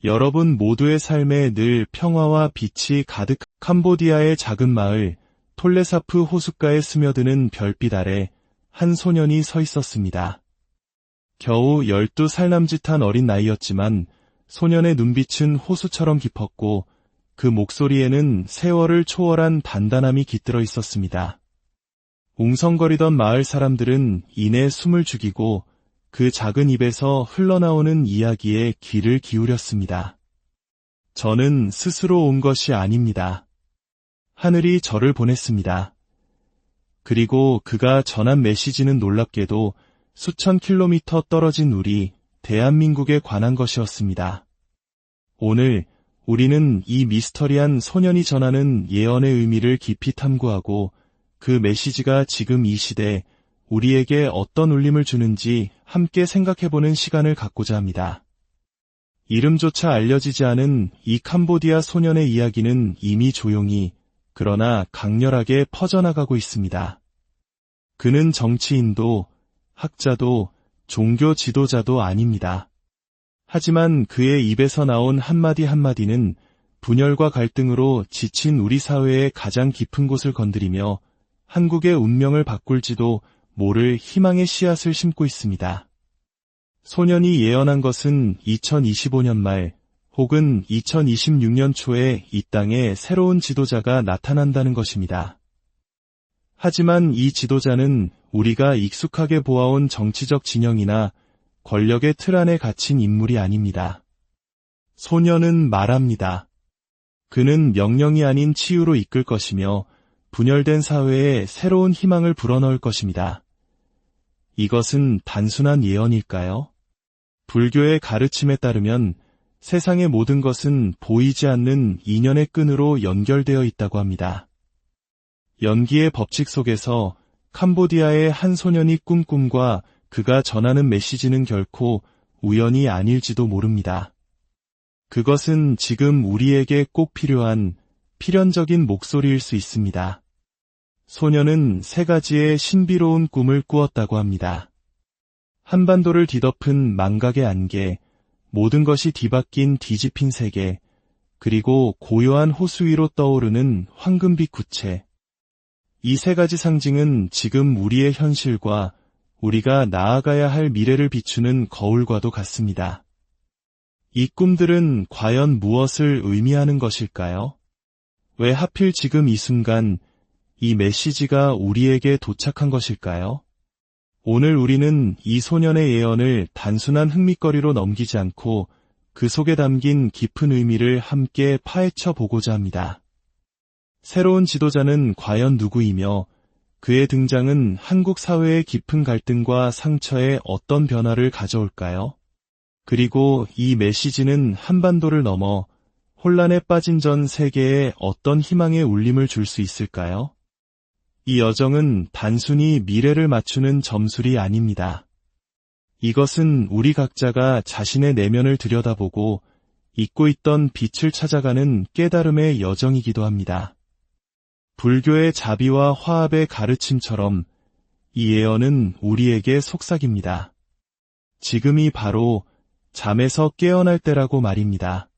S1: 여러분 모두의 삶에 늘 평화와 빛이 가득. 캄보디아의 작은 마을 톨레사프 호숫가에 스며드는 별빛 아래 한 소년이 서 있었습니다. 겨우 12살 남짓한 어린 나이였지만 소년의 눈빛은 호수처럼 깊었고 그 목소리에는 세월을 초월한 단단함이 깃들어 있었습니다. 웅성거리던 마을 사람들은 이내 숨을 죽이고 그 작은 입에서 흘러나오는 이야기에 귀를 기울였습니다. 저는 스스로 온 것이 아닙니다. 하늘이 저를 보냈습니다. 그리고 그가 전한 메시지는 놀랍게도 수천 킬로미터 떨어진 우리 대한민국에 관한 것이었습니다. 오늘 우리는 이 미스터리한 소년이 전하는 예언의 의미를 깊이 탐구하고 그 메시지가 지금 이 시대에 우리에게 어떤 울림을 주는지 함께 생각해보는 시간을 갖고자 합니다. 이름조차 알려지지 않은 이 캄보디아 소년의 이야기는 이미 조용히 그러나 강렬하게 퍼져나가고 있습니다. 그는 정치인도 학자도 종교 지도자도 아닙니다. 하지만 그의 입에서 나온 한마디 한마디는 분열과 갈등으로 지친 우리 사회의 가장 깊은 곳을 건드리며 한국의 운명을 바꿀지도 모를 희망의 씨앗을 심고 있습니다. 소년이 예언한 것은 2025년 말 혹은 2026년 초에 이 땅에 새로운 지도자가 나타난다는 것입니다. 하지만 이 지도자는 우리가 익숙하게 보아온 정치적 진영이나 권력의 틀 안에 갇힌 인물이 아닙니다. 소년은 말합니다. 그는 명령이 아닌 치유로 이끌 것이며 분열된 사회에 새로운 희망을 불어넣을 것입니다. 이것은 단순한 예언일까요? 불교의 가르침에 따르면 세상의 모든 것은 보이지 않는 인연의 끈으로 연결되어 있다고 합니다. 연기의 법칙 속에서 캄보디아의 한 소년이 꾼 꿈과 그가 전하는 메시지는 결코 우연이 아닐지도 모릅니다. 그것은 지금 우리에게 꼭 필요한 필연적인 목소리일 수 있습니다. 소녀는 3가지의 신비로운 꿈을 꾸었다고 합니다. 한반도를 뒤덮은 망각의 안개, 모든 것이 뒤바뀐 뒤집힌 세계, 그리고 고요한 호수 위로 떠오르는 황금빛 구체. 이 3가지 상징은 지금 우리의 현실과 우리가 나아가야 할 미래를 비추는 거울과도 같습니다. 이 꿈들은 과연 무엇을 의미하는 것일까요? 왜 하필 지금 이 순간 이 메시지가 우리에게 도착한 것일까요? 오늘 우리는 이 소년의 예언을 단순한 흥미거리로 넘기지 않고 그 속에 담긴 깊은 의미를 함께 파헤쳐 보고자 합니다. 새로운 지도자는 과연 누구이며 그의 등장은 한국 사회의 깊은 갈등과 상처에 어떤 변화를 가져올까요? 그리고 이 메시지는 한반도를 넘어 혼란에 빠진 전 세계에 어떤 희망의 울림을 줄 수 있을까요? 이 여정은 단순히 미래를 맞추는 점술이 아닙니다. 이것은 우리 각자가 자신의 내면을 들여다보고 잊고 있던 빛을 찾아가는 깨달음의 여정이기도 합니다. 불교의 자비와 화합의 가르침처럼 이 예언은 우리에게 속삭입니다. 지금이 바로 잠에서 깨어날 때라고 말입니다.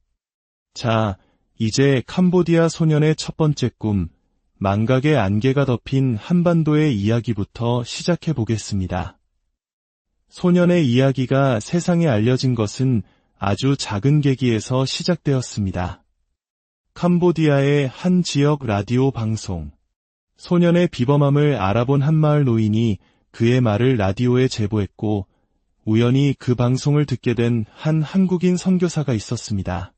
S1: 자, 이제 캄보디아 소년의 첫 번째 꿈, 망각의 안개가 덮인 한반도의 이야기부터 시작해 보겠습니다. 소년의 이야기가 세상에 알려진 것은 아주 작은 계기에서 시작되었습니다. 캄보디아의 한 지역 라디오 방송. 소년의 비범함을 알아본 한마을 노인이 그의 말을 라디오에 제보했고, 우연히 그 방송을 듣게 된 한 한국인 선교사가 있었습니다.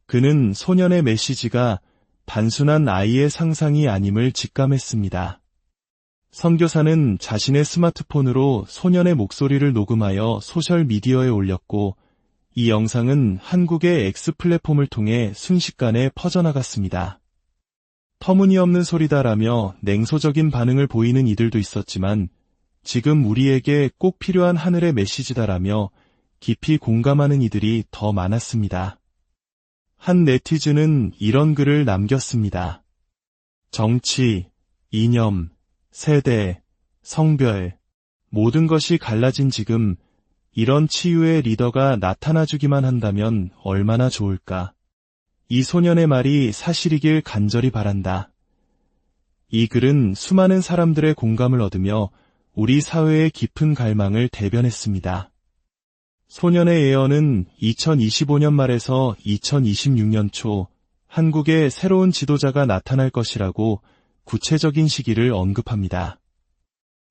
S1: 그는 소년의 메시지가 단순한 아이의 상상이 아님을 직감했습니다. 선교사는 자신의 스마트폰으로 소년의 목소리를 녹음하여 소셜미디어에 올렸고, 이 영상은 한국의 X 플랫폼을 통해 순식간에 퍼져나갔습니다. 터무니없는 소리다라며 냉소적인 반응을 보이는 이들도 있었지만, 지금 우리에게 꼭 필요한 하늘의 메시지다라며 깊이 공감하는 이들이 더 많았습니다. 한 네티즌은 이런 글을 남겼습니다. 정치, 이념, 세대, 성별, 모든 것이 갈라진 지금 이런 치유의 리더가 나타나주기만 한다면 얼마나 좋을까. 이 소년의 말이 사실이길 간절히 바란다. 이 글은 수많은 사람들의 공감을 얻으며 우리 사회의 깊은 갈망을 대변했습니다. 소년의 예언은 2025년 말에서 2026년 초 한국에 새로운 지도자가 나타날 것이라고 구체적인 시기를 언급합니다.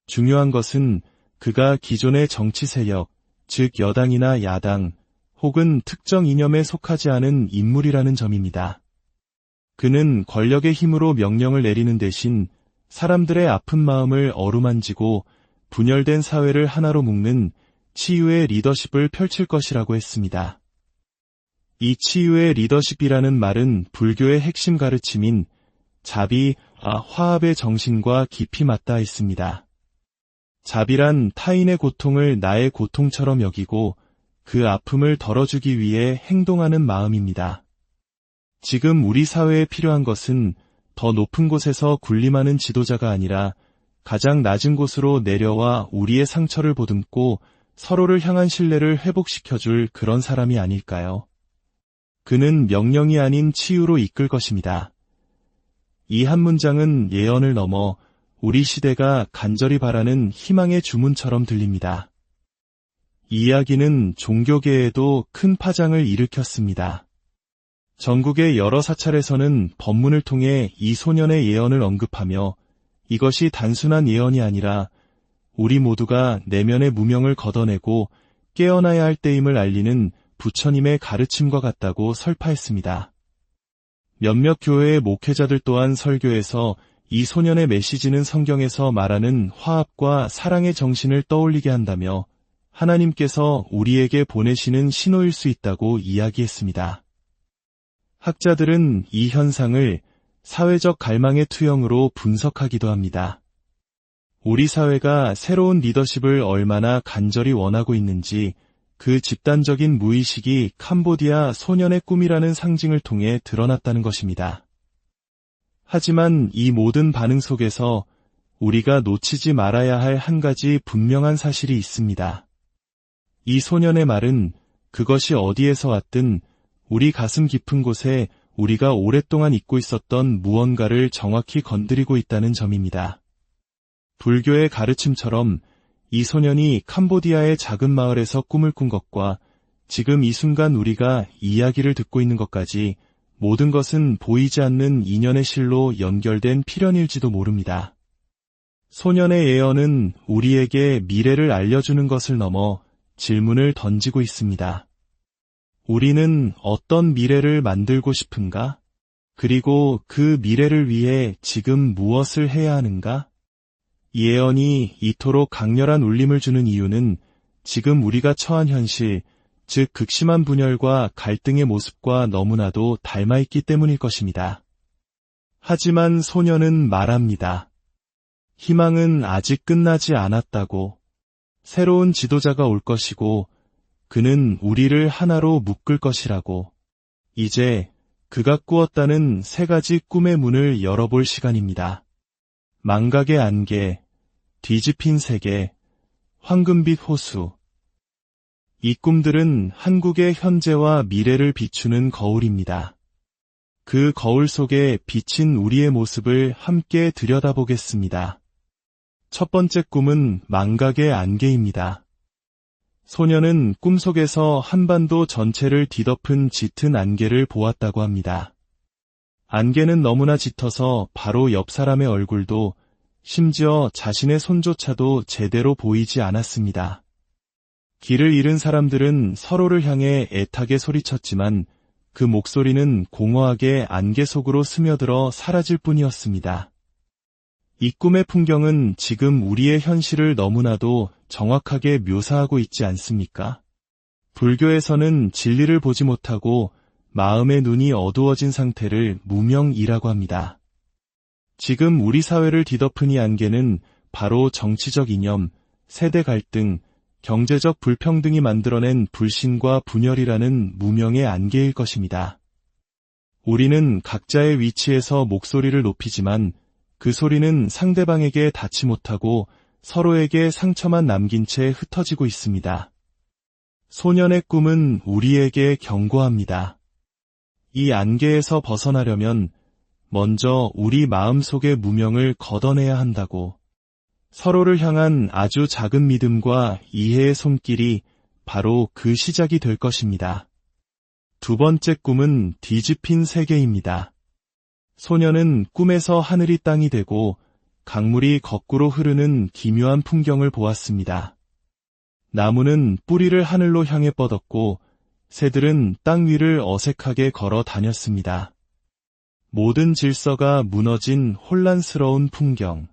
S1: 중요한 것은 그가 기존의 정치 세력, 즉 여당이나 야당, 혹은 특정 이념에 속하지 않은 인물이라는 점입니다. 그는 권력의 힘으로 명령을 내리는 대신 사람들의 아픈 마음을 어루만지고 분열된 사회를 하나로 묶는 치유의 리더십을 펼칠 것이라고 했습니다. 이 치유의 리더십이라는 말은 불교의 핵심 가르침인 자비와 화합의 정신과 깊이 맞닿아 있습니다. 자비란 타인의 고통을 나의 고통처럼 여기고 그 아픔을 덜어주기 위해 행동하는 마음입니다. 지금 우리 사회에 필요한 것은 더 높은 곳에서 군림하는 지도자가 아니라 가장 낮은 곳으로 내려와 우리의 상처를 보듬고 서로를 향한 신뢰를 회복시켜줄 그런 사람이 아닐까요? 그는 명령이 아닌 치유로 이끌 것입니다. 이 한 문장은 예언을 넘어 우리 시대가 간절히 바라는 희망의 주문처럼 들립니다. 이 이야기는 종교계에도 큰 파장을 일으켰습니다. 전국의 여러 사찰에서는 법문을 통해 이 소년의 예언을 언급하며 이것이 단순한 예언이 아니라 우리 모두가 내면의 무명을 걷어내고 깨어나야 할 때임을 알리는 부처님의 가르침과 같다고 설파했습니다. 몇몇 교회의 목회자들 또한 설교에서 이 소년의 메시지는 성경에서 말하는 화합과 사랑의 정신을 떠올리게 한다며 하나님께서 우리에게 보내시는 신호일 수 있다고 이야기했습니다. 학자들은 이 현상을 사회적 갈망의 투영으로 분석하기도 합니다. 우리 사회가 새로운 리더십을 얼마나 간절히 원하고 있는지 그 집단적인 무의식이 캄보디아 소년의 꿈이라는 상징을 통해 드러났다는 것입니다. 하지만 이 모든 반응 속에서 우리가 놓치지 말아야 할 한 가지 분명한 사실이 있습니다. 이 소년의 말은 그것이 어디에서 왔든 우리 가슴 깊은 곳에 우리가 오랫동안 잊고 있었던 무언가를 정확히 건드리고 있다는 점입니다. 불교의 가르침처럼 이 소년이 캄보디아의 작은 마을에서 꿈을 꾼 것과 지금 이 순간 우리가 이야기를 듣고 있는 것까지 모든 것은 보이지 않는 인연의 실로 연결된 필연일지도 모릅니다. 소년의 예언은 우리에게 미래를 알려주는 것을 넘어 질문을 던지고 있습니다. 우리는 어떤 미래를 만들고 싶은가? 그리고 그 미래를 위해 지금 무엇을 해야 하는가? 이 예언이 이토록 강렬한 울림을 주는 이유는 지금 우리가 처한 현실, 즉 극심한 분열과 갈등의 모습과 너무나도 닮아있기 때문일 것입니다. 하지만 소년은 말합니다. 희망은 아직 끝나지 않았다고. 새로운 지도자가 올 것이고 그는 우리를 하나로 묶을 것이라고. 이제 그가 꾸었다는 세 가지 꿈의 문을 열어볼 시간입니다. 망각의 안개, 뒤집힌 세계, 황금빛 호수. 이 꿈들은 한국의 현재와 미래를 비추는 거울입니다. 그 거울 속에 비친 우리의 모습을 함께 들여다보겠습니다. 첫 번째 꿈은 망각의 안개입니다. 소년은 꿈속에서 한반도 전체를 뒤덮은 짙은 안개를 보았다고 합니다. 안개는 너무나 짙어서 바로 옆 사람의 얼굴도 심지어 자신의 손조차도 제대로 보이지 않았습니다. 길을 잃은 사람들은 서로를 향해 애타게 소리쳤지만 그 목소리는 공허하게 안개 속으로 스며들어 사라질 뿐이었습니다. 이 꿈의 풍경은 지금 우리의 현실을 너무나도 정확하게 묘사하고 있지 않습니까? 불교에서는 진리를 보지 못하고 마음의 눈이 어두워진 상태를 무명이라고 합니다. 지금 우리 사회를 뒤덮은 이 안개는 바로 정치적 이념, 세대 갈등, 경제적 불평등이 만들어낸 불신과 분열이라는 무명의 안개일 것입니다. 우리는 각자의 위치에서 목소리를 높이지만 그 소리는 상대방에게 닿지 못하고 서로에게 상처만 남긴 채 흩어지고 있습니다. 소년의 꿈은 우리에게 경고합니다. 이 안개에서 벗어나려면 먼저 우리 마음속의 무명을 걷어내야 한다고. 서로를 향한 아주 작은 믿음과 이해의 손길이 바로 그 시작이 될 것입니다. 두 번째 꿈은 뒤집힌 세계입니다. 소년은 꿈에서 하늘이 땅이 되고 강물이 거꾸로 흐르는 기묘한 풍경을 보았습니다. 나무는 뿌리를 하늘로 향해 뻗었고 새들은 땅 위를 어색하게 걸어 다녔습니다. 모든 질서가 무너진 혼란스러운 풍경.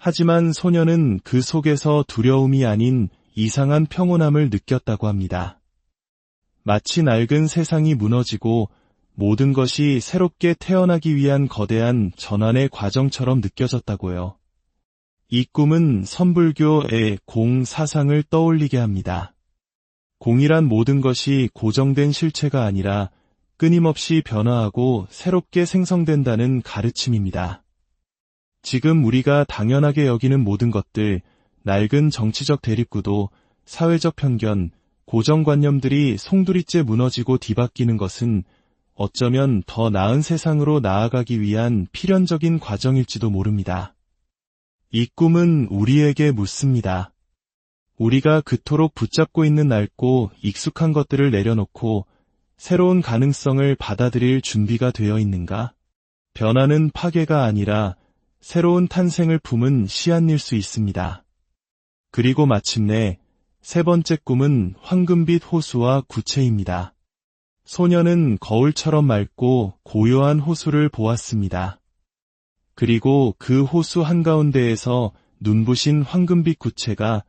S1: 하지만 소년은 그 속에서 두려움이 아닌 이상한 평온함을 느꼈다고 합니다. 마치 낡은 세상이 무너지고 모든 것이 새롭게 태어나기 위한 거대한 전환의 과정처럼 느껴졌다고요. 이 꿈은 선불교의 공 사상을 떠올리게 합니다. 공이란 모든 것이 고정된 실체가 아니라 끊임없이 변화하고 새롭게 생성된다는 가르침입니다. 지금 우리가 당연하게 여기는 모든 것들, 낡은 정치적 대립구도, 사회적 편견, 고정관념들이 송두리째 무너지고 뒤바뀌는 것은 어쩌면 더 나은 세상으로 나아가기 위한 필연적인 과정일지도 모릅니다. 이 꿈은 우리에게 묻습니다. 우리가 그토록 붙잡고 있는 낡고 익숙한 것들을 내려놓고 새로운 가능성을 받아들일 준비가 되어 있는가? 변화는 파괴가 아니라 새로운 탄생을 품은 씨앗일 수 있습니다. 그리고 마침내 세 번째 꿈은 황금빛 호수와 구체입니다. 소년은 거울처럼 맑고 고요한 호수를 보았습니다. 그리고 그 호수 한가운데에서 눈부신 황금빛 구체가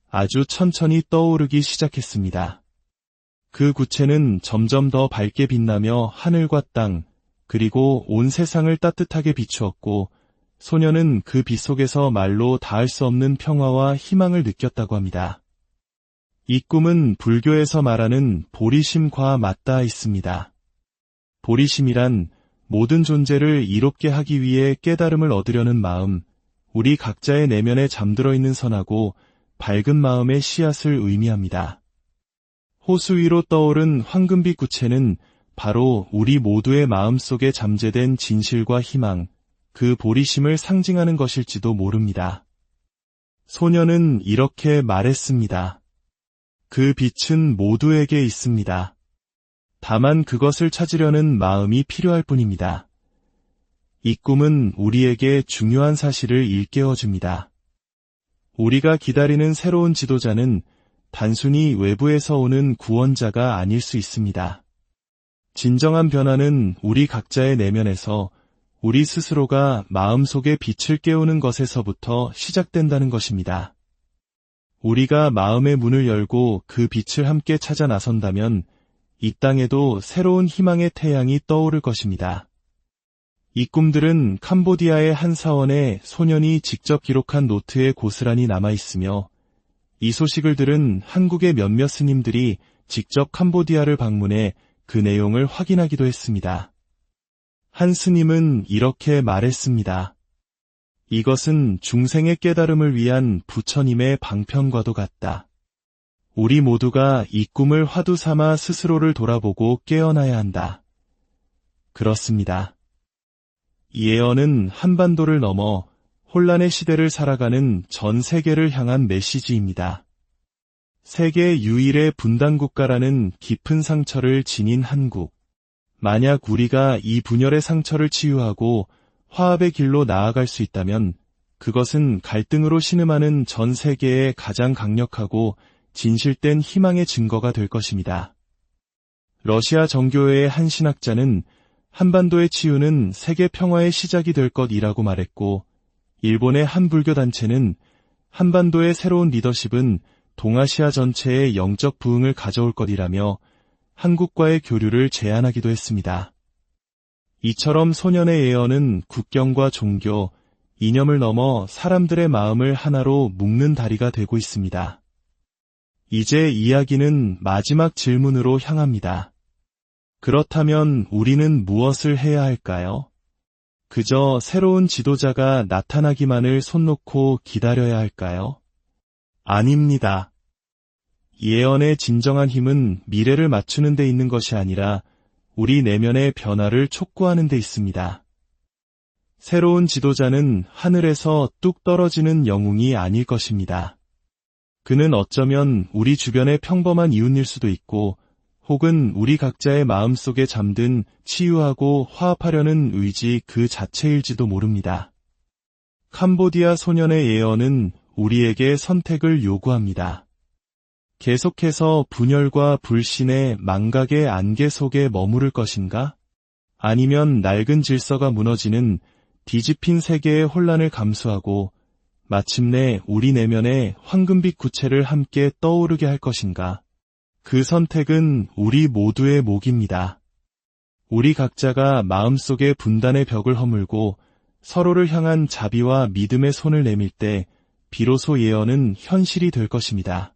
S1: 아주 천천히 떠오르기 시작했습니다. 그 구체는 점점 더 밝게 빛나며 하늘과 땅, 그리고 온 세상을 따뜻하게 비추었고 소년은 그 빛 속에서 말로 닿을 수 없는 평화와 희망을 느꼈다고 합니다. 이 꿈은 불교에서 말하는 보리심과 맞닿아 있습니다. 보리심이란 모든 존재를 이롭게 하기 위해 깨달음을 얻으려는 마음, 우리 각자의 내면에 잠들어 있는 선하고 밝은 마음의 씨앗을 의미합니다. 호수 위로 떠오른 황금빛 구체는 바로 우리 모두의 마음속에 잠재된 진실과 희망, 그 보리심을 상징하는 것일지도 모릅니다. 소녀는 이렇게 말했습니다. 그 빛은 모두에게 있습니다. 다만 그것을 찾으려는 마음이 필요할 뿐입니다. 이 꿈은 우리에게 중요한 사실을 일깨워줍니다. 우리가 기다리는 새로운 지도자는 단순히 외부에서 오는 구원자가 아닐 수 있습니다. 진정한 변화는 우리 각자의 내면에서 우리 스스로가 마음속에 빛을 깨우는 것에서부터 시작된다는 것입니다. 우리가 마음의 문을 열고 그 빛을 함께 찾아 나선다면 이 땅에도 새로운 희망의 태양이 떠오를 것입니다. 이 꿈들은 캄보디아의 한 사원의 소년이 직접 기록한 노트에 고스란히 남아있으며 이 소식을 들은 한국의 몇몇 스님들이 직접 캄보디아를 방문해 그 내용을 확인하기도 했습니다. 한 스님은 이렇게 말했습니다. 이것은 중생의 깨달음을 위한 부처님의 방편과도 같다. 우리 모두가 이 꿈을 화두 삼아 스스로를 돌아보고 깨어나야 한다. 그렇습니다. 이 예언은 한반도를 넘어 혼란의 시대를 살아가는 전 세계를 향한 메시지입니다. 세계 유일의 분단국가라는 깊은 상처를 지닌 한국. 만약 우리가 이 분열의 상처를 치유하고 화합의 길로 나아갈 수 있다면 그것은 갈등으로 신음하는 전 세계의 가장 강력하고 진실된 희망의 증거가 될 것입니다. 러시아 정교회의 한 신학자는 한반도의 치유는 세계 평화의 시작이 될 것이라고 말했고, 일본의 한 불교 단체는 한반도의 새로운 리더십은 동아시아 전체의 영적 부흥을 가져올 것이라며 한국과의 교류를 제안하기도 했습니다. 이처럼 소년의 예언은 국경과 종교, 이념을 넘어 사람들의 마음을 하나로 묶는 다리가 되고 있습니다. 이제 이야기는 마지막 질문으로 향합니다. 그렇다면 우리는 무엇을 해야 할까요? 그저 새로운 지도자가 나타나기만을 손 놓고 기다려야 할까요? 아닙니다. 예언의 진정한 힘은 미래를 맞추는 데 있는 것이 아니라 우리 내면의 변화를 촉구하는 데 있습니다. 새로운 지도자는 하늘에서 뚝 떨어지는 영웅이 아닐 것입니다. 그는 어쩌면 우리 주변의 평범한 이웃일 수도 있고, 혹은 우리 각자의 마음속에 잠든 치유하고 화합하려는 의지 그 자체일지도 모릅니다. 캄보디아 소년의 예언은 우리에게 선택을 요구합니다. 계속해서 분열과 불신의 망각의 안개 속에 머무를 것인가? 아니면 낡은 질서가 무너지는 뒤집힌 세계의 혼란을 감수하고 마침내 우리 내면의 황금빛 구체를 함께 떠오르게 할 것인가? 그 선택은 우리 모두의 몫입니다. 우리 각자가 마음속의 분단의 벽을 허물고 서로를 향한 자비와 믿음의 손을 내밀 때 비로소 예언은 현실이 될 것입니다.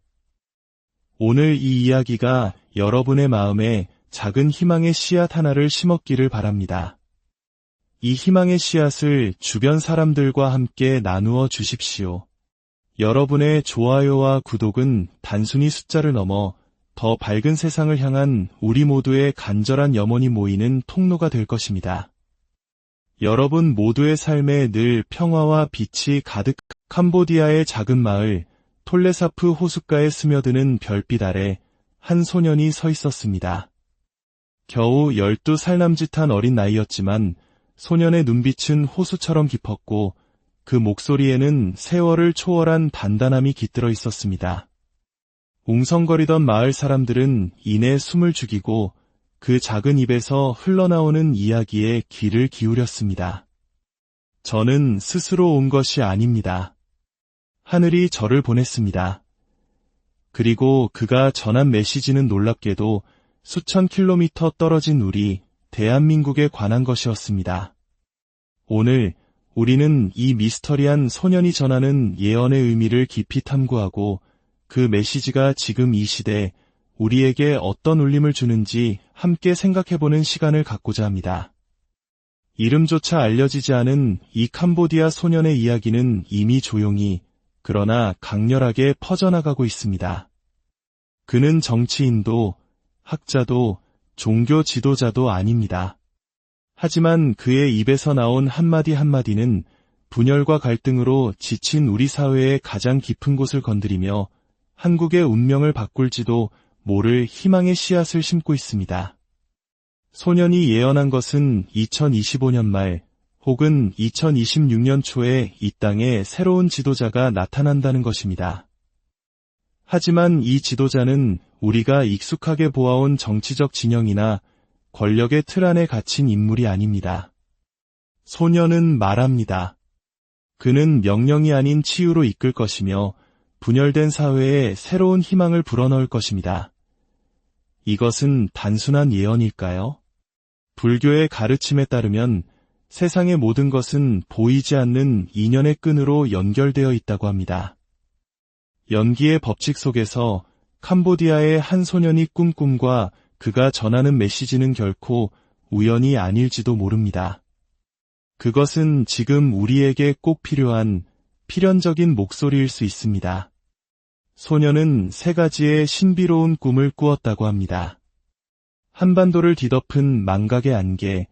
S1: 오늘 이 이야기가 여러분의 마음에 작은 희망의 씨앗 하나를 심었기를 바랍니다. 이 희망의 씨앗을 주변 사람들과 함께 나누어 주십시오. 여러분의 좋아요와 구독은 단순히 숫자를 넘어 더 밝은 세상을 향한 우리 모두의 간절한 염원이 모이는 통로가 될 것입니다. 여러분 모두의 삶에 늘 평화와 빛이 가득. 캄보디아의 작은 마을 톨레사프 호숫가에 스며드는 별빛 아래 한 소년이 서 있었습니다. 겨우 12살 남짓한 어린 나이였지만 소년의 눈빛은 호수처럼 깊었고 그 목소리에는 세월을 초월한 단단함이 깃들어 있었습니다. 웅성거리던 마을 사람들은 이내 숨을 죽이고 그 작은 입에서 흘러나오는 이야기에 귀를 기울였습니다. 저는 스스로 온 것이 아닙니다. 하늘이 저를 보냈습니다. 그리고 그가 전한 메시지는 놀랍게도 수천 킬로미터 떨어진 우리 대한민국에 관한 것이었습니다. 오늘 우리는 이 미스터리한 소년이 전하는 예언의 의미를 깊이 탐구하고 그 메시지가 지금 이 시대 우리에게 어떤 울림을 주는지 함께 생각해보는 시간을 갖고자 합니다. 이름조차 알려지지 않은 이 캄보디아 소년의 이야기는 이미 조용히 그러나 강렬하게 퍼져나가고 있습니다. 그는 정치인도 학자도 종교 지도자도 아닙니다. 하지만 그의 입에서 나온 한마디 한마디는 분열과 갈등으로 지친 우리 사회의 가장 깊은 곳을 건드리며 한국의 운명을 바꿀지도 모를 희망의 씨앗을 심고 있습니다. 소년이 예언한 것은 2025년 말 혹은 2026년 초에 이 땅에 새로운 지도자가 나타난다는 것입니다. 하지만 이 지도자는 우리가 익숙하게 보아온 정치적 진영이나 권력의 틀 안에 갇힌 인물이 아닙니다. 소년은 말합니다. 그는 명령이 아닌 치유로 이끌 것이며 분열된 사회에 새로운 희망을 불어넣을 것입니다. 이것은 단순한 예언일까요? 불교의 가르침에 따르면 세상의 모든 것은 보이지 않는 인연의 끈으로 연결되어 있다고 합니다. 연기의 법칙 속에서 캄보디아의 한 소년이 꾼 꿈과 그가 전하는 메시지는 결코 우연이 아닐지도 모릅니다. 그것은 지금 우리에게 꼭 필요한 필연적인 목소리일 수 있습니다. 소년은 3가지의 신비로운 꿈을 꾸었다고 합니다. 한반도를 뒤덮은 망각의 안개,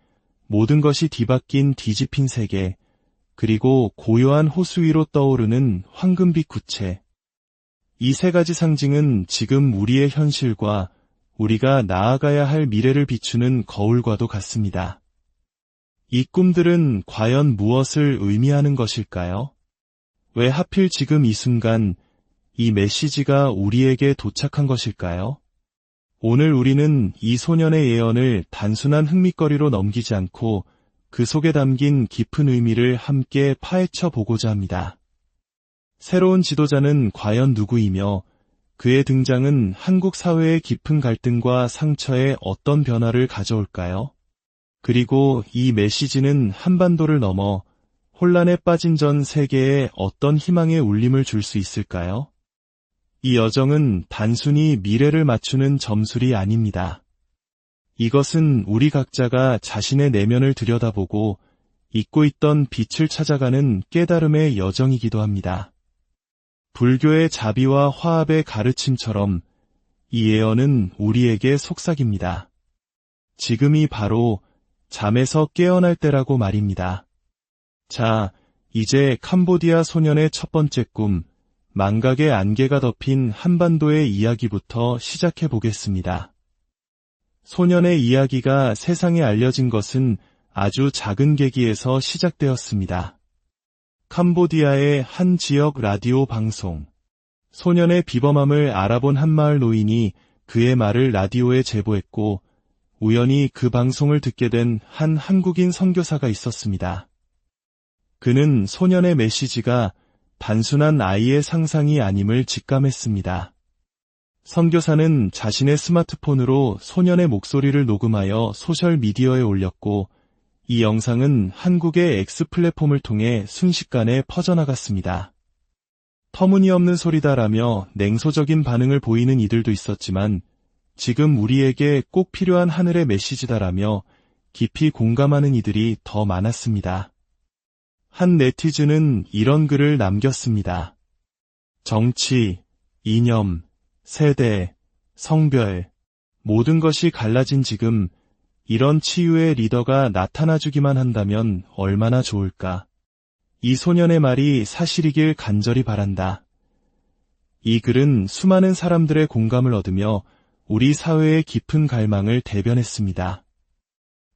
S1: 모든 것이 뒤바뀐 뒤집힌 세계, 그리고 고요한 호수 위로 떠오르는 황금빛 구체. 이 3가지 상징은 지금 우리의 현실과 우리가 나아가야 할 미래를 비추는 거울과도 같습니다. 이 꿈들은 과연 무엇을 의미하는 것일까요? 왜 하필 지금 이 순간 이 메시지가 우리에게 도착한 것일까요? 오늘 우리는 이 소년의 예언을 단순한 흥미거리로 넘기지 않고 그 속에 담긴 깊은 의미를 함께 파헤쳐 보고자 합니다. 새로운 지도자는 과연 누구이며 그의 등장은 한국 사회의 깊은 갈등과 상처에 어떤 변화를 가져올까요? 그리고 이 메시지는 한반도를 넘어 혼란에 빠진 전 세계에 어떤 희망의 울림을 줄 수 있을까요? 이 여정은 단순히 미래를 맞추는 점술이 아닙니다. 이것은 우리 각자가 자신의 내면을 들여다보고 잊고 있던 빛을 찾아가는 깨달음의 여정이기도 합니다. 불교의 자비와 화합의 가르침처럼 이 예언은 우리에게 속삭입니다. 지금이 바로 잠에서 깨어날 때라고 말입니다. 자, 이제 캄보디아 소년의 첫 번째 꿈, 망각의 안개가 덮인 한반도의 이야기부터 시작해 보겠습니다. 소년의 이야기가 세상에 알려진 것은 아주 작은 계기에서 시작되었습니다. 캄보디아의 한 지역 라디오 방송. 소년의 비범함을 알아본 한마을 노인이 그의 말을 라디오에 제보했고 우연히 그 방송을 듣게 된 한 한국인 선교사가 있었습니다. 그는 소년의 메시지가 단순한 아이의 상상이 아님을 직감했습니다. 선교사는 자신의 스마트폰으로 소년의 목소리를 녹음하여 소셜미디어에 올렸고 이 영상은 한국의 X 플랫폼을 통해 순식간에 퍼져나갔습니다. 터무니없는 소리다라며 냉소적인 반응을 보이는 이들도 있었지만 지금 우리에게 꼭 필요한 하늘의 메시지다라며 깊이 공감하는 이들이 더 많았습니다. 한 네티즌은 이런 글을 남겼습니다. 정치, 이념, 세대, 성별, 모든 것이 갈라진 지금 이런 치유의 리더가 나타나주기만 한다면 얼마나 좋을까. 이 소년의 말이 사실이길 간절히 바란다. 이 글은 수많은 사람들의 공감을 얻으며 우리 사회의 깊은 갈망을 대변했습니다.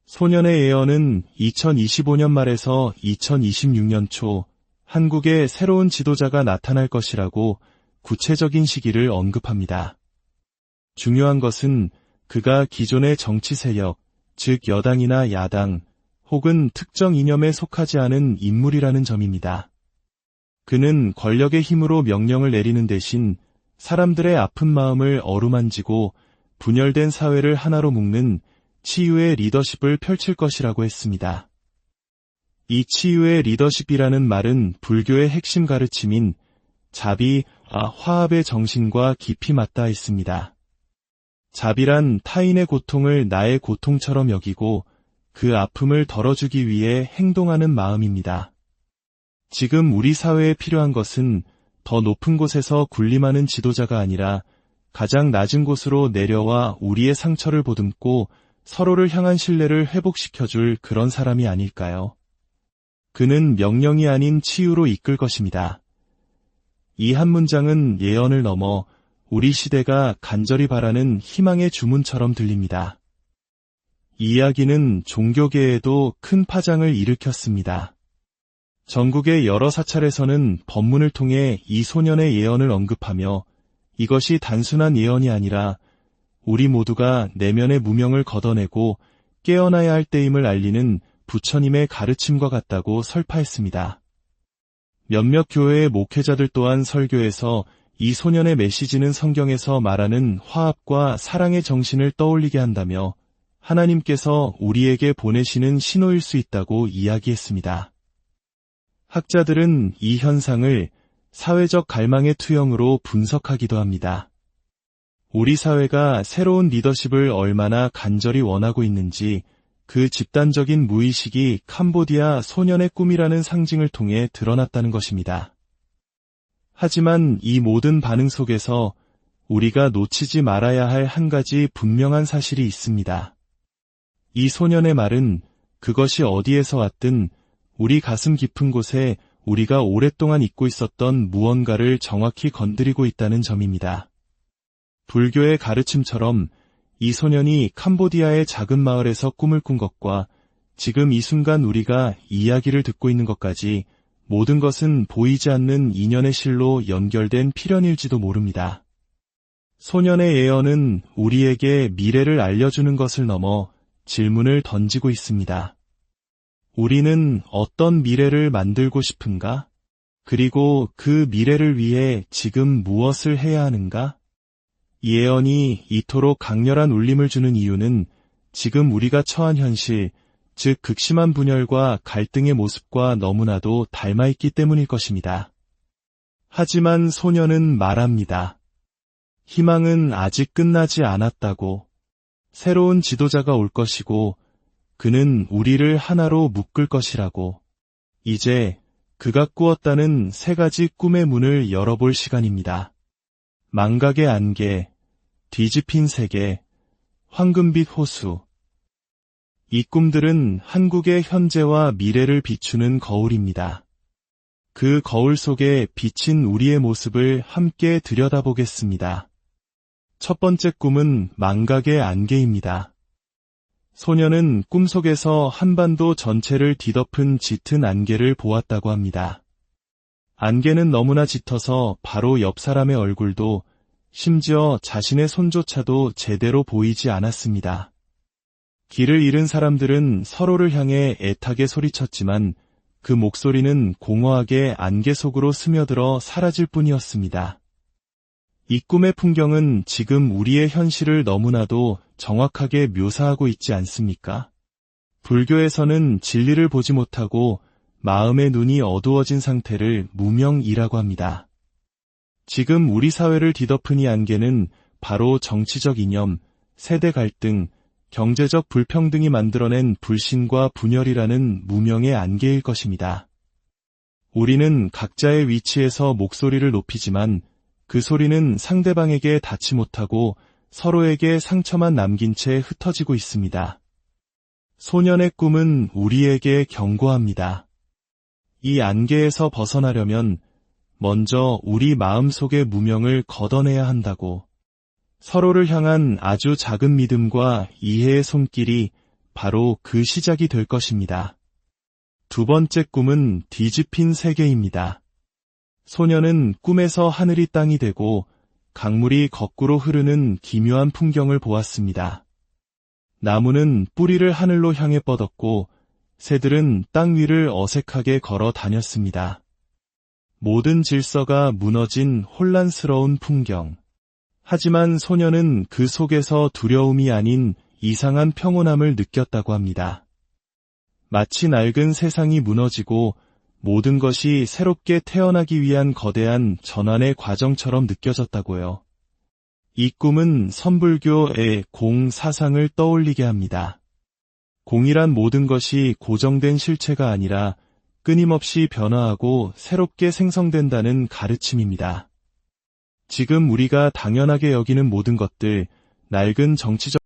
S1: 소년의 예언은 2025년 말에서 2026년 초 한국에 새로운 지도자가 나타날 것이라고 구체적인 시기를 언급합니다. 중요한 것은 그가 기존의 정치 세력, 즉 여당이나 야당 혹은 특정 이념에 속하지 않은 인물이라는 점입니다. 그는 권력의 힘으로 명령을 내리는 대신 사람들의 아픈 마음을 어루만지고 분열된 사회를 하나로 묶는 치유의 리더십을 펼칠 것이라고 했습니다. 이 치유의 리더십이라는 말은 불교의 핵심 가르침인 자비와 화합의 정신과 깊이 맞닿아 있습니다. 자비란 타인의 고통을 나의 고통처럼 여기고 그 아픔을 덜어주기 위해 행동하는 마음입니다. 지금 우리 사회에 필요한 것은 더 높은 곳에서 군림하는 지도자가 아니라 가장 낮은 곳으로 내려와 우리의 상처를 보듬고 서로를 향한 신뢰를 회복시켜줄 그런 사람이 아닐까요? 그는 명령이 아닌 치유로 이끌 것입니다. 이 한 문장은 예언을 넘어 우리 시대가 간절히 바라는 희망의 주문처럼 들립니다. 이 이야기는 종교계에도 큰 파장을 일으켰습니다. 전국의 여러 사찰에서는 법문을 통해 이 소년의 예언을 언급하며 이것이 단순한 예언이 아니라 우리 모두가 내면의 무명을 걷어내고 깨어나야 할 때임을 알리는 부처님의 가르침과 같다고 설파했습니다. 몇몇 교회의 목회자들 또한 설교에서 이 소년의 메시지는 성경에서 말하는 화합과 사랑의 정신을 떠올리게 한다며 하나님께서 우리에게 보내시는 신호일 수 있다고 이야기했습니다. 학자들은 이 현상을 사회적 갈망의 투영으로 분석하기도 합니다. 우리 사회가 새로운 리더십을 얼마나 간절히 원하고 있는지 그 집단적인 무의식이 캄보디아 소년의 꿈이라는 상징을 통해 드러났다는 것입니다. 하지만 이 모든 반응 속에서 우리가 놓치지 말아야 할 한 가지 분명한 사실이 있습니다. 이 소년의 말은 그것이 어디에서 왔든 우리 가슴 깊은 곳에 우리가 오랫동안 잊고 있었던 무언가를 정확히 건드리고 있다는 점입니다. 불교의 가르침처럼 이 소년이 캄보디아의 작은 마을에서 꿈을 꾼 것과 지금 이 순간 우리가 이야기를 듣고 있는 것까지 모든 것은 보이지 않는 인연의 실로 연결된 필연일지도 모릅니다. 소년의 예언은 우리에게 미래를 알려주는 것을 넘어 질문을 던지고 있습니다. 우리는 어떤 미래를 만들고 싶은가? 그리고 그 미래를 위해 지금 무엇을 해야 하는가? 이 예언이 이토록 강렬한 울림을 주는 이유는 지금 우리가 처한 현실, 즉 극심한 분열과 갈등의 모습과 너무나도 닮아있기 때문일 것입니다. 하지만 소년은 말합니다. 희망은 아직 끝나지 않았다고. 새로운 지도자가 올 것이고 그는 우리를 하나로 묶을 것이라고. 이제 그가 꾸었다는 세 가지 꿈의 문을 열어볼 시간입니다. 망각의 안개, 뒤집힌 세계, 황금빛 호수. 이 꿈들은 한국의 현재와 미래를 비추는 거울입니다. 그 거울 속에 비친 우리의 모습을 함께 들여다보겠습니다. 첫 번째 꿈은 망각의 안개입니다. 소년은 꿈속에서 한반도 전체를 뒤덮은 짙은 안개를 보았다고 합니다. 안개는 너무나 짙어서 바로 옆 사람의 얼굴도 심지어 자신의 손조차도 제대로 보이지 않았습니다. 길을 잃은 사람들은 서로를 향해 애타게 소리쳤지만 그 목소리는 공허하게 안개 속으로 스며들어 사라질 뿐이었습니다. 이 꿈의 풍경은 지금 우리의 현실을 너무나도 정확하게 묘사하고 있지 않습니까? 불교에서는 진리를 보지 못하고 마음의 눈이 어두워진 상태를 무명이라고 합니다. 지금 우리 사회를 뒤덮은 이 안개는 바로 정치적 이념, 세대 갈등, 경제적 불평등이 만들어낸 불신과 분열이라는 무명의 안개일 것입니다. 우리는 각자의 위치에서 목소리를 높이지만 그 소리는 상대방에게 닿지 못하고 서로에게 상처만 남긴 채 흩어지고 있습니다. 소년의 꿈은 우리에게 경고합니다. 이 안개에서 벗어나려면 먼저 우리 마음속의 무명을 걷어내야 한다고. 서로를 향한 아주 작은 믿음과 이해의 손길이 바로 그 시작이 될 것입니다. 두 번째 꿈은 뒤집힌 세계입니다. 소년은 꿈에서 하늘이 땅이 되고 강물이 거꾸로 흐르는 기묘한 풍경을 보았습니다. 나무는 뿌리를 하늘로 향해 뻗었고 새들은 땅 위를 어색하게 걸어 다녔습니다. 모든 질서가 무너진 혼란스러운 풍경. 하지만 소년은 그 속에서 두려움이 아닌 이상한 평온함을 느꼈다고 합니다. 마치 낡은 세상이 무너지고 모든 것이 새롭게 태어나기 위한 거대한 전환의 과정처럼 느껴졌다고요. 이 꿈은 선불교의 공사상을 떠올리게 합니다. 공이란 모든 것이 고정된 실체가 아니라 끊임없이 변화하고 새롭게 생성된다는 가르침입니다. 지금 우리가 당연하게 여기는 모든 것들, 낡은 정치적